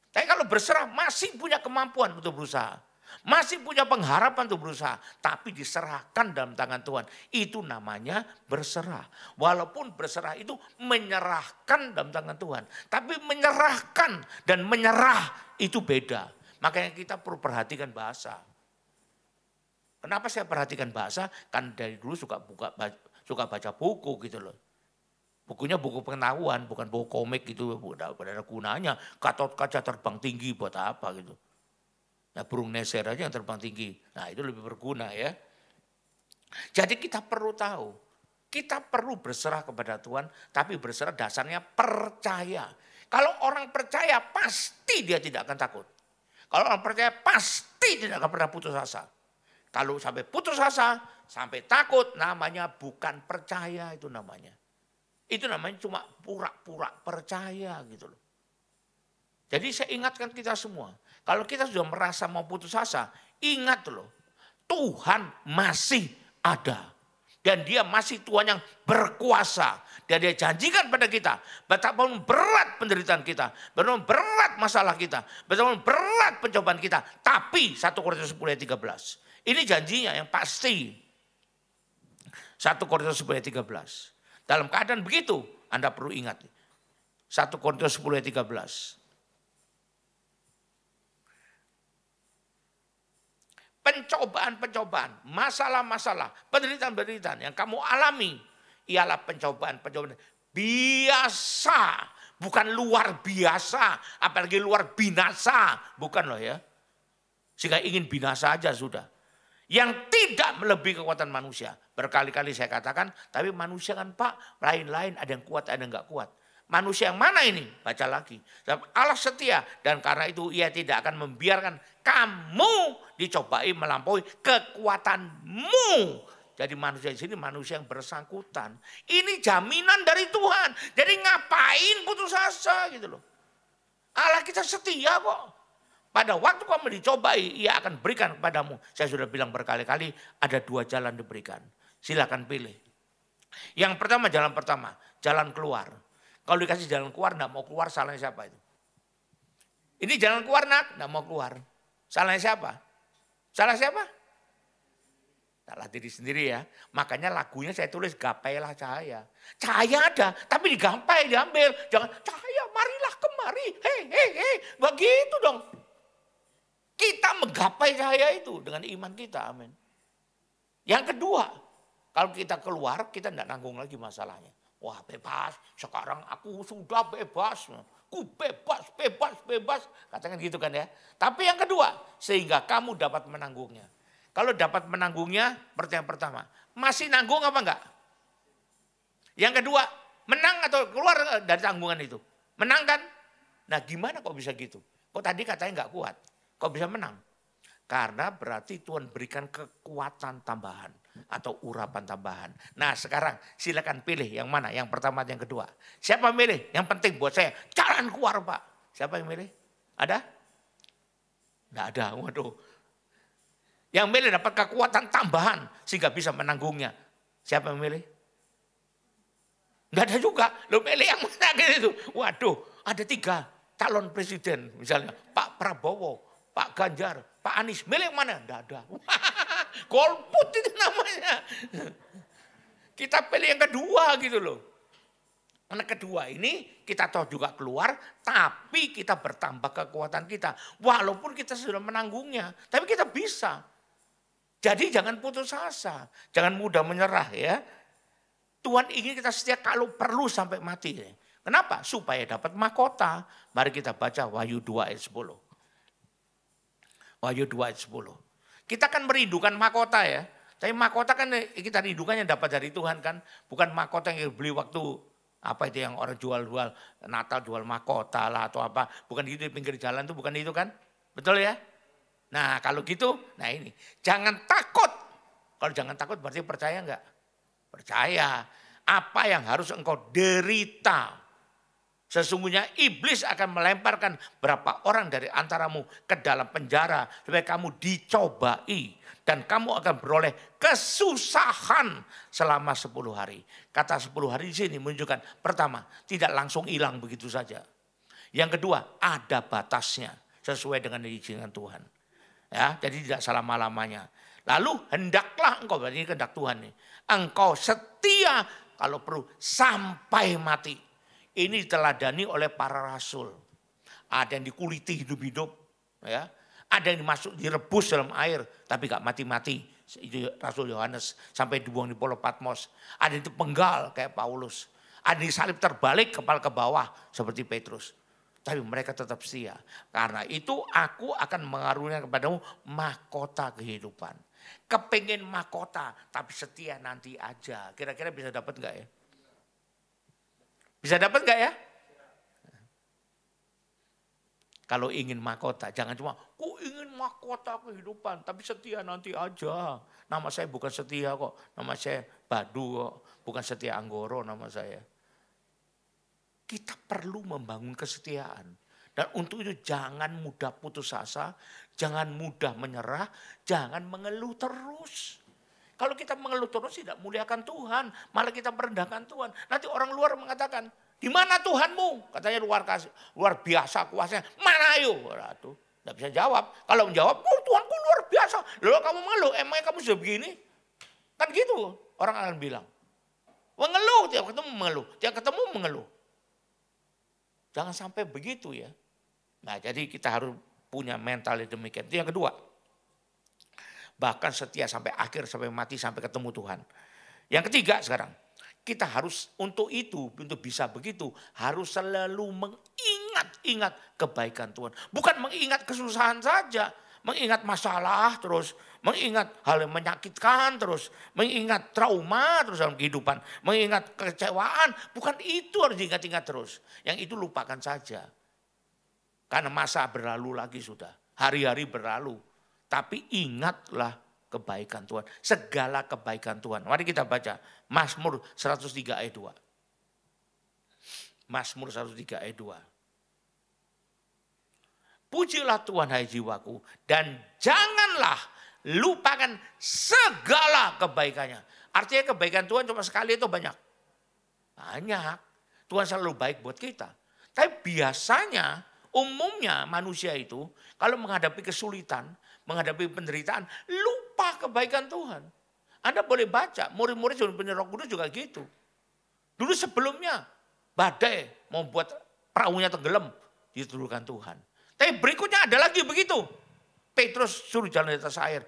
Tapi kalau berserah masih punya kemampuan untuk berusaha. Masih punya pengharapan untuk berusaha. Tapi diserahkan dalam tangan Tuhan. Itu namanya berserah. Walaupun berserah itu menyerahkan dalam tangan Tuhan. Tapi menyerahkan dan menyerah itu beda. Makanya kita perlu perhatikan bahasa. Kenapa saya perhatikan bahasa? Kan dari dulu suka baca buku gitu loh. Bukunya buku pengetahuan, bukan buku komik gitu. Udah ada gunanya. Gatot Kaca terbang tinggi buat apa gitu. Nah, burung neser aja yang terbang tinggi. Nah, itu lebih berguna ya. Jadi kita perlu tahu, kita perlu berserah kepada Tuhan, tapi berserah dasarnya percaya. Kalau orang percaya pasti dia tidak akan takut. Kalau orang percaya pasti tidak akan pernah putus asa. Kalau sampai putus asa, sampai takut, namanya bukan percaya itu namanya. Itu namanya cuma pura-pura percaya gitu loh. Jadi saya ingatkan kita semua, kalau kita sudah merasa mau putus asa, ingat loh, Tuhan masih ada. Dan dia masih Tuhan yang berkuasa. Dan dia janjikan pada kita, betapapun berat penderitaan kita, betapapun berat masalah kita, betapapun berat pencobaan kita. Tapi 1 Korintus 10 ayat 13, ini janjinya yang pasti. 1 Korintus 10 ayat 13. Dalam keadaan begitu, Anda perlu ingat. 1 Korintus 10 ayat 13. Pencobaan-pencobaan, masalah-masalah, penderitaan-penderitaan yang kamu alami ialah pencobaan-pencobaan biasa, bukan luar biasa, apalagi luar binasa, bukan loh ya. Sehingga ingin binasa aja sudah. Yang tidak melebihi kekuatan manusia. Berkali-kali saya katakan, tapi manusia kan Pak, lain-lain, ada yang kuat, ada yang enggak kuat. Manusia yang mana ini? Baca lagi. Allah setia dan karena itu ia tidak akan membiarkan kamu dicobai melampaui kekuatanmu. Jadi manusia di sini manusia yang bersangkutan. Ini jaminan dari Tuhan. Jadi ngapain putus asa gitu loh. Allah kita setia kok. Pada waktu kamu dicobai, ia akan berikan kepadamu. Saya sudah bilang berkali-kali ada 2 jalan diberikan. Silakan pilih. Yang pertama, jalan keluar. Kalau dikasih jalan keluar, enggak mau keluar, salahnya siapa itu? Ini jalan keluar, enggak mau keluar. Salahnya siapa? Salah siapa? Salah diri sendiri ya. Makanya lagunya saya tulis, gapailah cahaya. Cahaya ada, tapi digapai, diambil. Jangan, cahaya marilah kemari. Hei. Begitu dong. Kita menggapai cahaya itu dengan iman kita, amin. Yang kedua, kalau kita keluar, kita enggak nanggung lagi masalahnya. Wah bebas, sekarang aku sudah bebas. Ku bebas. Katakan gitu kan ya. Tapi yang kedua, sehingga kamu dapat menanggungnya. Kalau dapat menanggungnya, pertanyaan pertama, masih nanggung apa enggak? Yang kedua, menang atau keluar dari tanggungan itu? Menang kan? Nah gimana kok bisa gitu? Kok tadi katanya enggak kuat? Kok bisa menang? Karena berarti Tuhan berikan kekuatan tambahan. Atau urapan tambahan. Nah sekarang silakan pilih yang mana, yang pertama atau yang kedua. Siapa milih? Yang penting buat saya, jalan keluar Pak. Siapa yang milih? Ada? Nggak ada, waduh. Yang milih dapat kekuatan tambahan sehingga bisa menanggungnya. Siapa yang milih? Nggak ada juga, lo milih yang mana gitu. Waduh, ada 3 calon presiden misalnya. Pak Prabowo, Pak Ganjar, Pak Anies, milih yang mana? Nggak ada. Golput itu namanya. Kita pilih yang kedua gitu loh. Karena kedua ini kita tahu juga keluar, tapi kita bertambah kekuatan kita. Walaupun kita sudah menanggungnya, tapi kita bisa. Jadi jangan putus asa, jangan mudah menyerah ya. Tuhan ingin kita setia kalau perlu sampai mati. Kenapa? Supaya dapat mahkota. Mari kita baca Wahyu 2 ayat 10. Wahyu 2 ayat 10. Kita kan merindukan mahkota ya. Tapi mahkota kan kita rindukannya dapat dari Tuhan kan. Bukan mahkota yang beli waktu apa itu yang orang jual-jual Natal jual mahkota lah atau apa. Bukan gitu di pinggir jalan tuh bukan itu kan. Betul ya? Nah kalau gitu, nah ini. Jangan takut. Kalau jangan takut berarti percaya enggak? Percaya. Apa yang harus engkau derita. Sesungguhnya iblis akan melemparkan berapa orang dari antaramu ke dalam penjara supaya kamu dicobai dan kamu akan beroleh kesusahan selama 10 hari. Kata 10 hari di sini menunjukkan pertama, tidak langsung hilang begitu saja. Yang kedua, ada batasnya sesuai dengan izinkan Tuhan. Ya, jadi tidak selama-lamanya. Lalu hendaklah engkau, berarti ini kehendak Tuhan nih. Engkau setia kalau perlu sampai mati. Ini diteladani oleh para rasul. Ada yang dikuliti hidup-hidup. Ya. Ada yang dimasuk, direbus dalam air. Tapi gak mati-mati. Itu Rasul Yohanes. Sampai dibuang di Pulau Patmos. Ada yang dipenggal kayak Paulus. Ada yang disalib terbalik kepala ke bawah. Seperti Petrus. tapi mereka tetap setia. Karena itu aku akan mengaruniakan kepadamu mahkota kehidupan. Kepengen mahkota, tapi setia nanti aja. Kira-kira bisa dapat nggak ya? Bisa dapat nggak ya? Kalau ingin mahkota, jangan cuma, ku ingin mahkota kehidupan, tapi setia nanti aja. Nama saya bukan setia kok, nama saya Badu kok, bukan Setia Anggoro nama saya. Kita perlu membangun kesetiaan. Dan untuk itu jangan mudah putus asa, jangan mudah menyerah, jangan mengeluh terus. Kalau kita mengeluh terus tidak muliakan Tuhan, malah kita merendahkan Tuhan. Nanti orang luar mengatakan, di mana Tuhanmu? Katanya luar biasa kuasanya. Mana ayo? Tuh, tidak bisa jawab. Kalau menjawab, oh Tuhanku luar biasa. Lalu kamu mengeluh, emangnya kamu sudah begini? Kan gitu orang akan bilang. Mengeluh, tiap ketemu mengeluh, tiap ketemu mengeluh. Jangan sampai begitu ya. Nah jadi kita harus punya mental yang demikian. Itu yang kedua. Bahkan setia sampai akhir, sampai mati, sampai ketemu Tuhan. Yang ketiga sekarang. Kita harus untuk itu, untuk bisa begitu. Harus selalu mengingat-ingat kebaikan Tuhan. Bukan mengingat kesusahan saja. Mengingat masalah terus. Mengingat hal yang menyakitkan terus. Mengingat trauma terus dalam kehidupan. Mengingat kekecewaan. Bukan itu harus diingat-ingat terus. Yang itu lupakan saja. Karena masa berlalu lagi sudah. Hari-hari berlalu. Tapi ingatlah kebaikan Tuhan. Segala kebaikan Tuhan. Mari kita baca. Mazmur 103 ayat 2. Mazmur 103 ayat 2. Pujilah Tuhan hai jiwaku. Dan janganlah lupakan segala kebaikannya. Artinya kebaikan Tuhan cuma sekali itu banyak. Banyak. Tuhan selalu baik buat kita. Tapi biasanya umumnya manusia itu kalau menghadapi kesulitan, menghadapi penderitaan, lupa kebaikan Tuhan. Anda boleh baca, murid-murid sebelum punya Roh Kudus juga gitu. Dulu sebelumnya badai mau buat perahunya tenggelam, ditundukkan Tuhan. Tapi berikutnya ada lagi begitu. Petrus suruh jalan di atas air.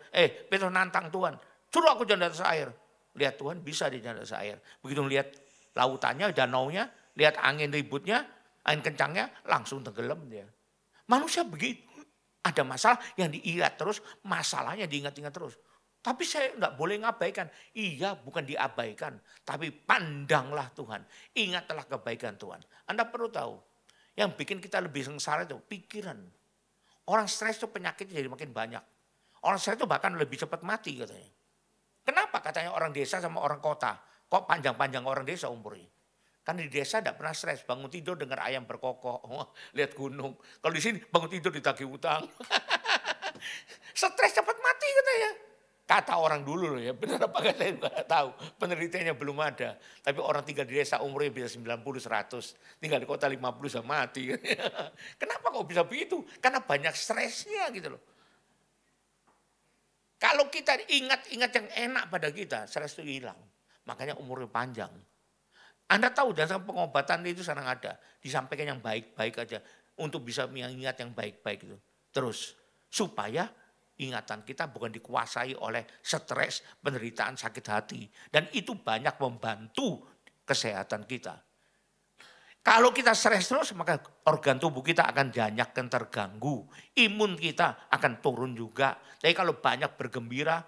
Petrus nantang Tuhan. Suruh aku jalan di atas air. Lihat Tuhan bisa di jalan di atas air. Begitu lihat lautannya, danaunya, lihat angin ributnya, angin kencangnya, langsung tenggelam dia. Manusia begitu. Ada masalah yang diingat terus, masalahnya diingat-ingat terus. Tapi saya enggak boleh ngabaikan. Iya, bukan diabaikan. Tapi pandanglah Tuhan. Ingatlah kebaikan Tuhan. Anda perlu tahu. Yang bikin kita lebih sengsara itu pikiran. Orang stres itu penyakitnya jadi makin banyak. Orang stres itu bahkan lebih cepat mati katanya. Kenapa katanya orang desa sama orang kota? Kok panjang-panjang orang desa umurnya? Kan di desa tidak pernah stres. Bangun tidur dengar ayam berkokok. Lihat gunung. Kalau di sini bangun tidur ditagih utang. Stres cepat mati katanya. Kata orang dulu loh ya, benar apa enggak saya enggak tahu. Penelitiannya belum ada. Tapi orang tinggal di desa umurnya bisa 90, 100. Tinggal di kota 50 sudah mati. Kenapa kok bisa begitu? Karena banyak stresnya gitu loh. Kalau kita ingat-ingat yang enak pada kita, stres itu hilang. Makanya umurnya panjang. Anda tahu dasar pengobatan itu sekarang ada. Disampaikan yang baik-baik aja. Untuk bisa mengingat yang baik-baik itu. Terus supaya ingatan kita bukan dikuasai oleh stres, penderitaan, sakit hati. Dan itu banyak membantu kesehatan kita. Kalau kita stres terus maka organ tubuh kita akan banyak yang terganggu. Imun kita akan turun juga. Tapi kalau banyak bergembira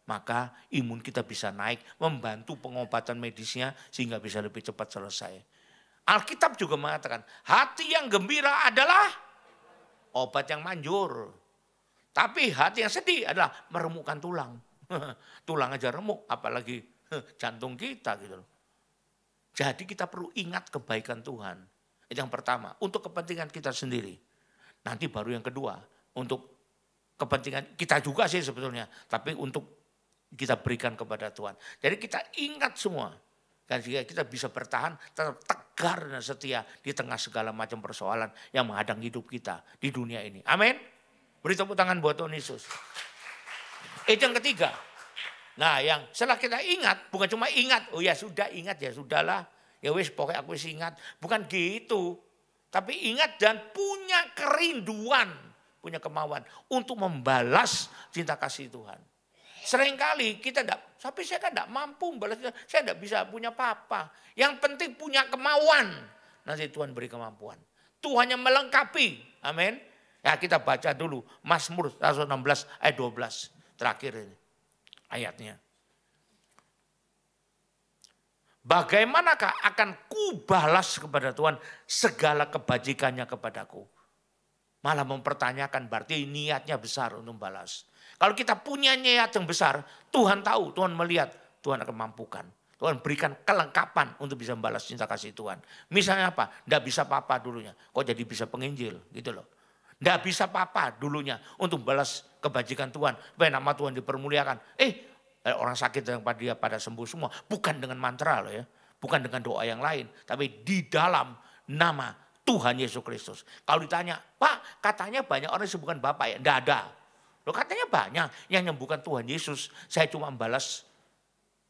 maka imun kita bisa naik. Membantu pengobatan medisnya sehingga bisa lebih cepat selesai. Alkitab juga mengatakan hati yang gembira adalah obat yang manjur. Tapi hati yang sedih adalah meremukkan tulang. Tulang aja remuk, apalagi jantung kita gitu loh. Jadi kita perlu ingat kebaikan Tuhan. Itu yang pertama, untuk kepentingan kita sendiri. Nanti baru yang kedua, untuk kepentingan kita juga sih sebetulnya. Tapi untuk kita berikan kepada Tuhan. Jadi kita ingat semua. Dan jika kita bisa bertahan, tetap tegar dan setia di tengah segala macam persoalan yang menghadang hidup kita di dunia ini. Amin. Beri tepuk tangan buat Tuhan Yesus. Itu yang ketiga. Nah yang setelah kita ingat, bukan cuma ingat. Oh ya sudah ingat ya sudahlah. Ya wis pokoknya aku wis ingat. Bukan gitu. Tapi ingat dan punya kerinduan. Punya kemauan untuk membalas cinta kasih Tuhan. Seringkali kita enggak, tapi saya kan enggak mampu membalas. Saya enggak bisa punya apa-apa. Yang penting punya kemauan. Nanti Tuhan beri kemampuan. Tuhan yang melengkapi. Amin. Ya kita baca dulu Mazmur 116 ayat 12. Terakhir ini ayatnya. Bagaimanakah akan kubalas kepada Tuhan segala kebajikannya kepadaku. Malah mempertanyakan berarti niatnya besar untuk balas. Kalau kita punya niat yang besar, Tuhan tahu, Tuhan melihat, Tuhan akan mampukan. Tuhan berikan kelengkapan untuk bisa membalas cinta kasih Tuhan. Misalnya apa? Nggak bisa apa-apa dulunya, kok jadi bisa penginjil gitu loh. Nggak bisa apa-apa dulunya untuk balas kebajikan Tuhan. Supaya nama Tuhan dipermuliakan. Orang sakit yang pada sembuh semua. Bukan dengan mantra loh ya. Bukan dengan doa yang lain. Tapi di dalam nama Tuhan Yesus Kristus. Kalau ditanya, Pak katanya banyak orang sembuhkan Bapak ya. Nggak ada. Loh katanya banyak yang menyembuhkan Tuhan Yesus. Saya cuma membalas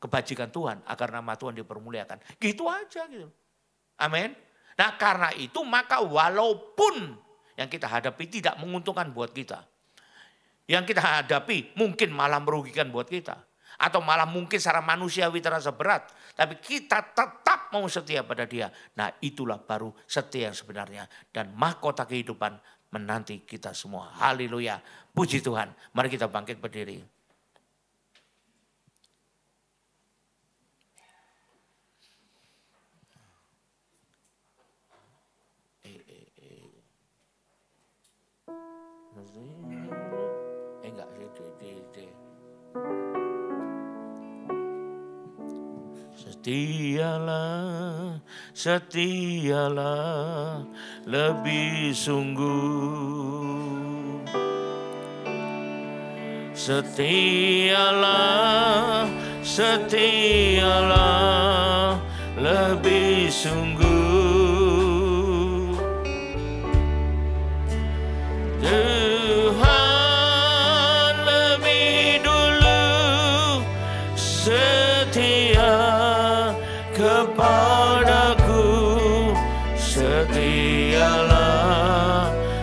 kebajikan Tuhan. Agar nama Tuhan dipermuliakan. Gitu aja gitu. Amin. Nah karena itu maka walaupun yang kita hadapi tidak menguntungkan buat kita. Yang kita hadapi mungkin malah merugikan buat kita. Atau malah mungkin secara manusiawi terasa berat. Tapi kita tetap mau setia pada Dia. Nah itulah baru setia yang sebenarnya. Dan mahkota kehidupan menanti kita semua. Haleluya. Puji Tuhan. Mari kita bangkit berdiri. Setialah, setialah lebih sungguh. Setialah, setialah lebih sungguh. Tuhan lebih dulu setia kepadaku, setialah,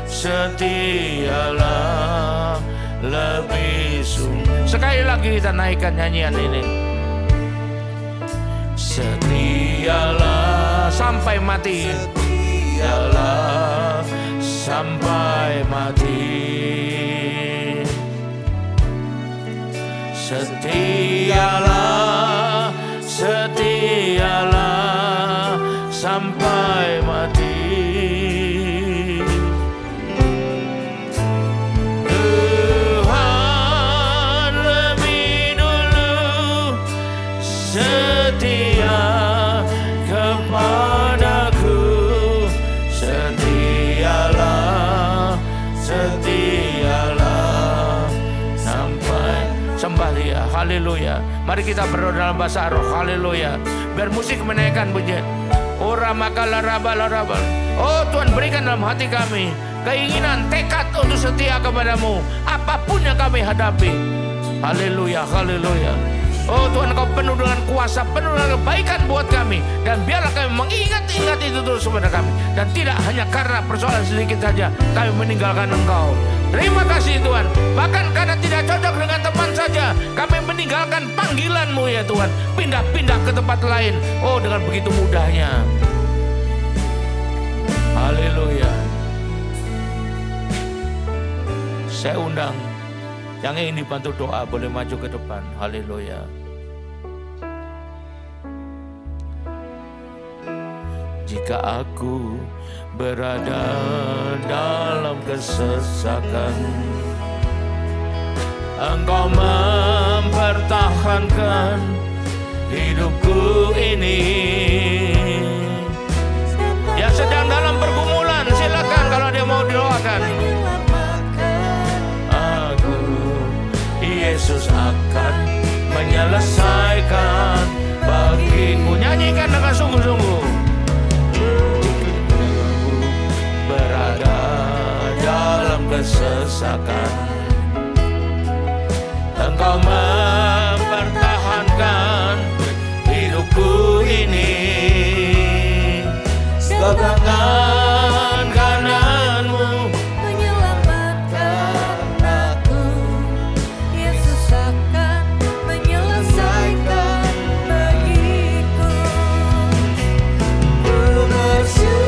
setialah lebih sungguh. Sekali lagi kita naikkan nyanyian ini. Setialah sampai mati, setialah sampai mati. Setialah, setialah sampai mati. Tuhan lebih dulu setia kepadaku, setialah, setialah sampai. Sembah Dia, haleluya. Mari kita berdoa dalam bahasa roh, haleluya. Biar musik menaikkan pujian. Ora makala rabal rabal. Oh Tuhan, berikan dalam hati kami keinginan, tekad untuk setia kepadamu apapun yang kami hadapi. Haleluya, haleluya. Oh Tuhan, Kau penuh dengan kuasa, penuh dengan kebaikan buat kami. Dan biarlah kami mengingat-ingat itu terus kepada kami. Dan tidak hanya karena persoalan sedikit saja kami meninggalkan Engkau. Terima kasih Tuhan. Bahkan karena tidak cocok dengan teman saja, kami meninggalkan panggilan-Mu ya Tuhan. Pindah-pindah ke tempat lain. Oh dengan begitu mudahnya. Haleluya. Saya undang yang ingin dibantu doa boleh maju ke depan. Haleluya. Jika aku berada dalam kesesakan, Engkau mempertahankan hidupku ini. Yang sedang dalam pergumulan silakan kalau dia mau didoakan. Aku, Yesus akan menyelesaikan bagiku. Nyanyikan dengan sungguh-sungguh. Berada dalam kesesakan, Engkau mempertahankan hidupku ini. Tangan kanan-Mu menyelamatkan aku. Yesus akan menyelesaikan bagiku. Ku bersyukur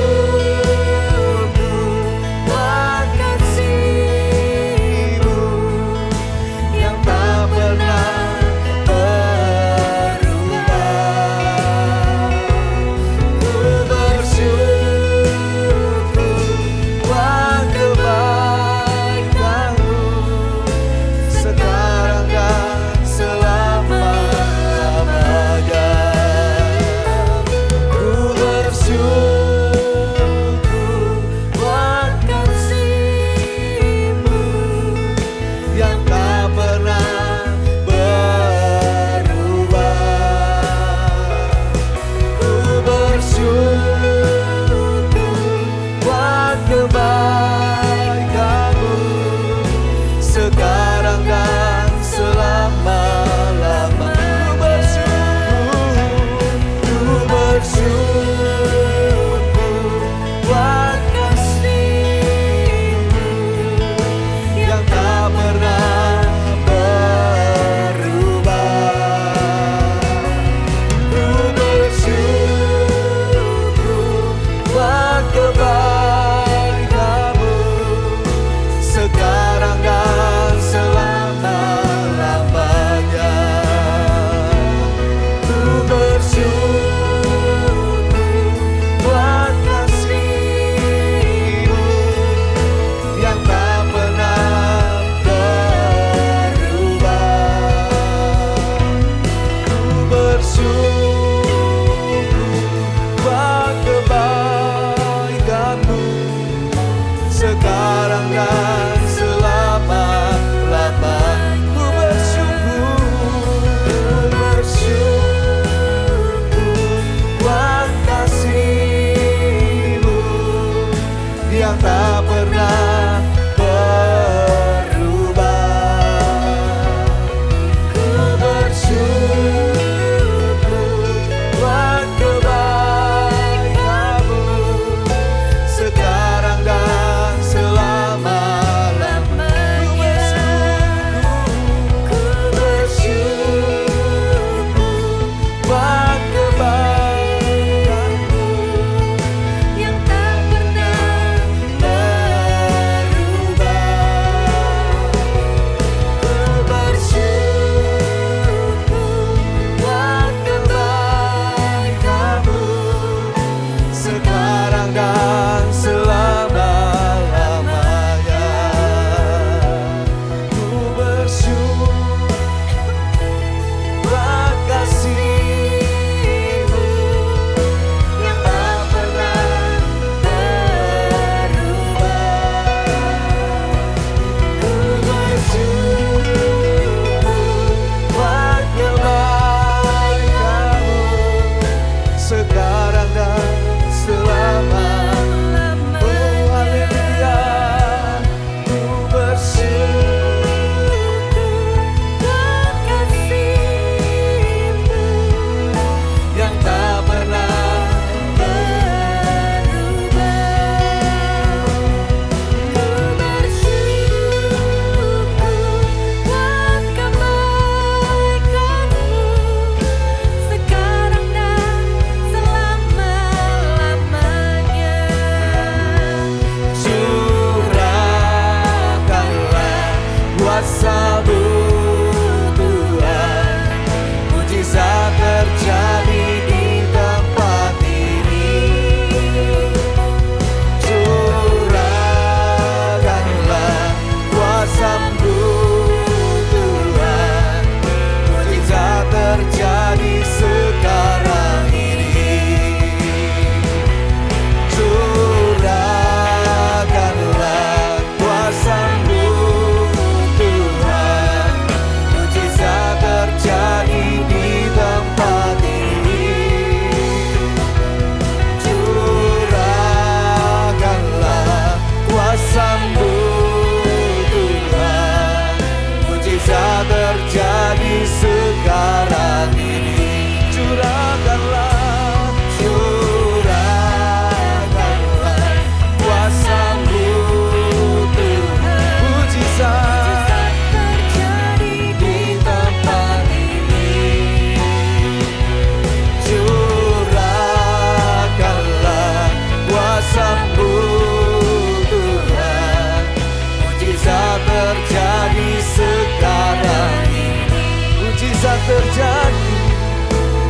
terjadi,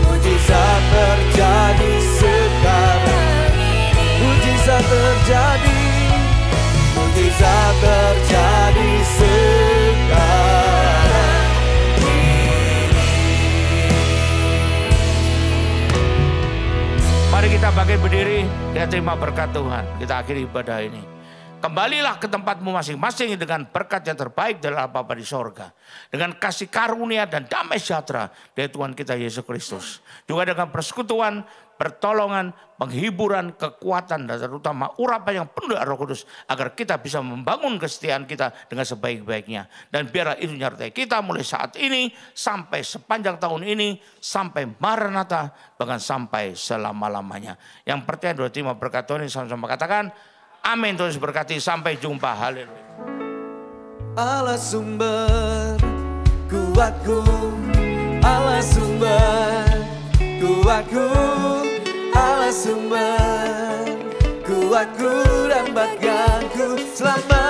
mujizat terjadi sekarang. Mujizat terjadi, mujizat terjadi sekarang. Mari kita bangkit berdiri, kita terima berkat Tuhan. Kita akhiri ibadah ini. Kembalilah ke tempatmu masing-masing dengan berkat yang terbaik dari Allah Bapa di sorga. Dengan kasih karunia dan damai sejahtera dari Tuhan kita Yesus Kristus. Juga dengan persekutuan, pertolongan, penghiburan, kekuatan, dan terutama urapan yang penuh Roh Kudus. Agar kita bisa membangun kesetiaan kita dengan sebaik-baiknya. Dan biarlah itu menyertai kita mulai saat ini, sampai sepanjang tahun ini, sampai Maranatha, bahkan sampai selama-lamanya. Yang percaya dua terima berkat Tuhan ini sama-sama katakan, amin. Tuhan berkati, sampai jumpa. Haleluya. Allah sumber kuatku, Allah sumber kuatku, Allah sumber kuatku dan bagianku selama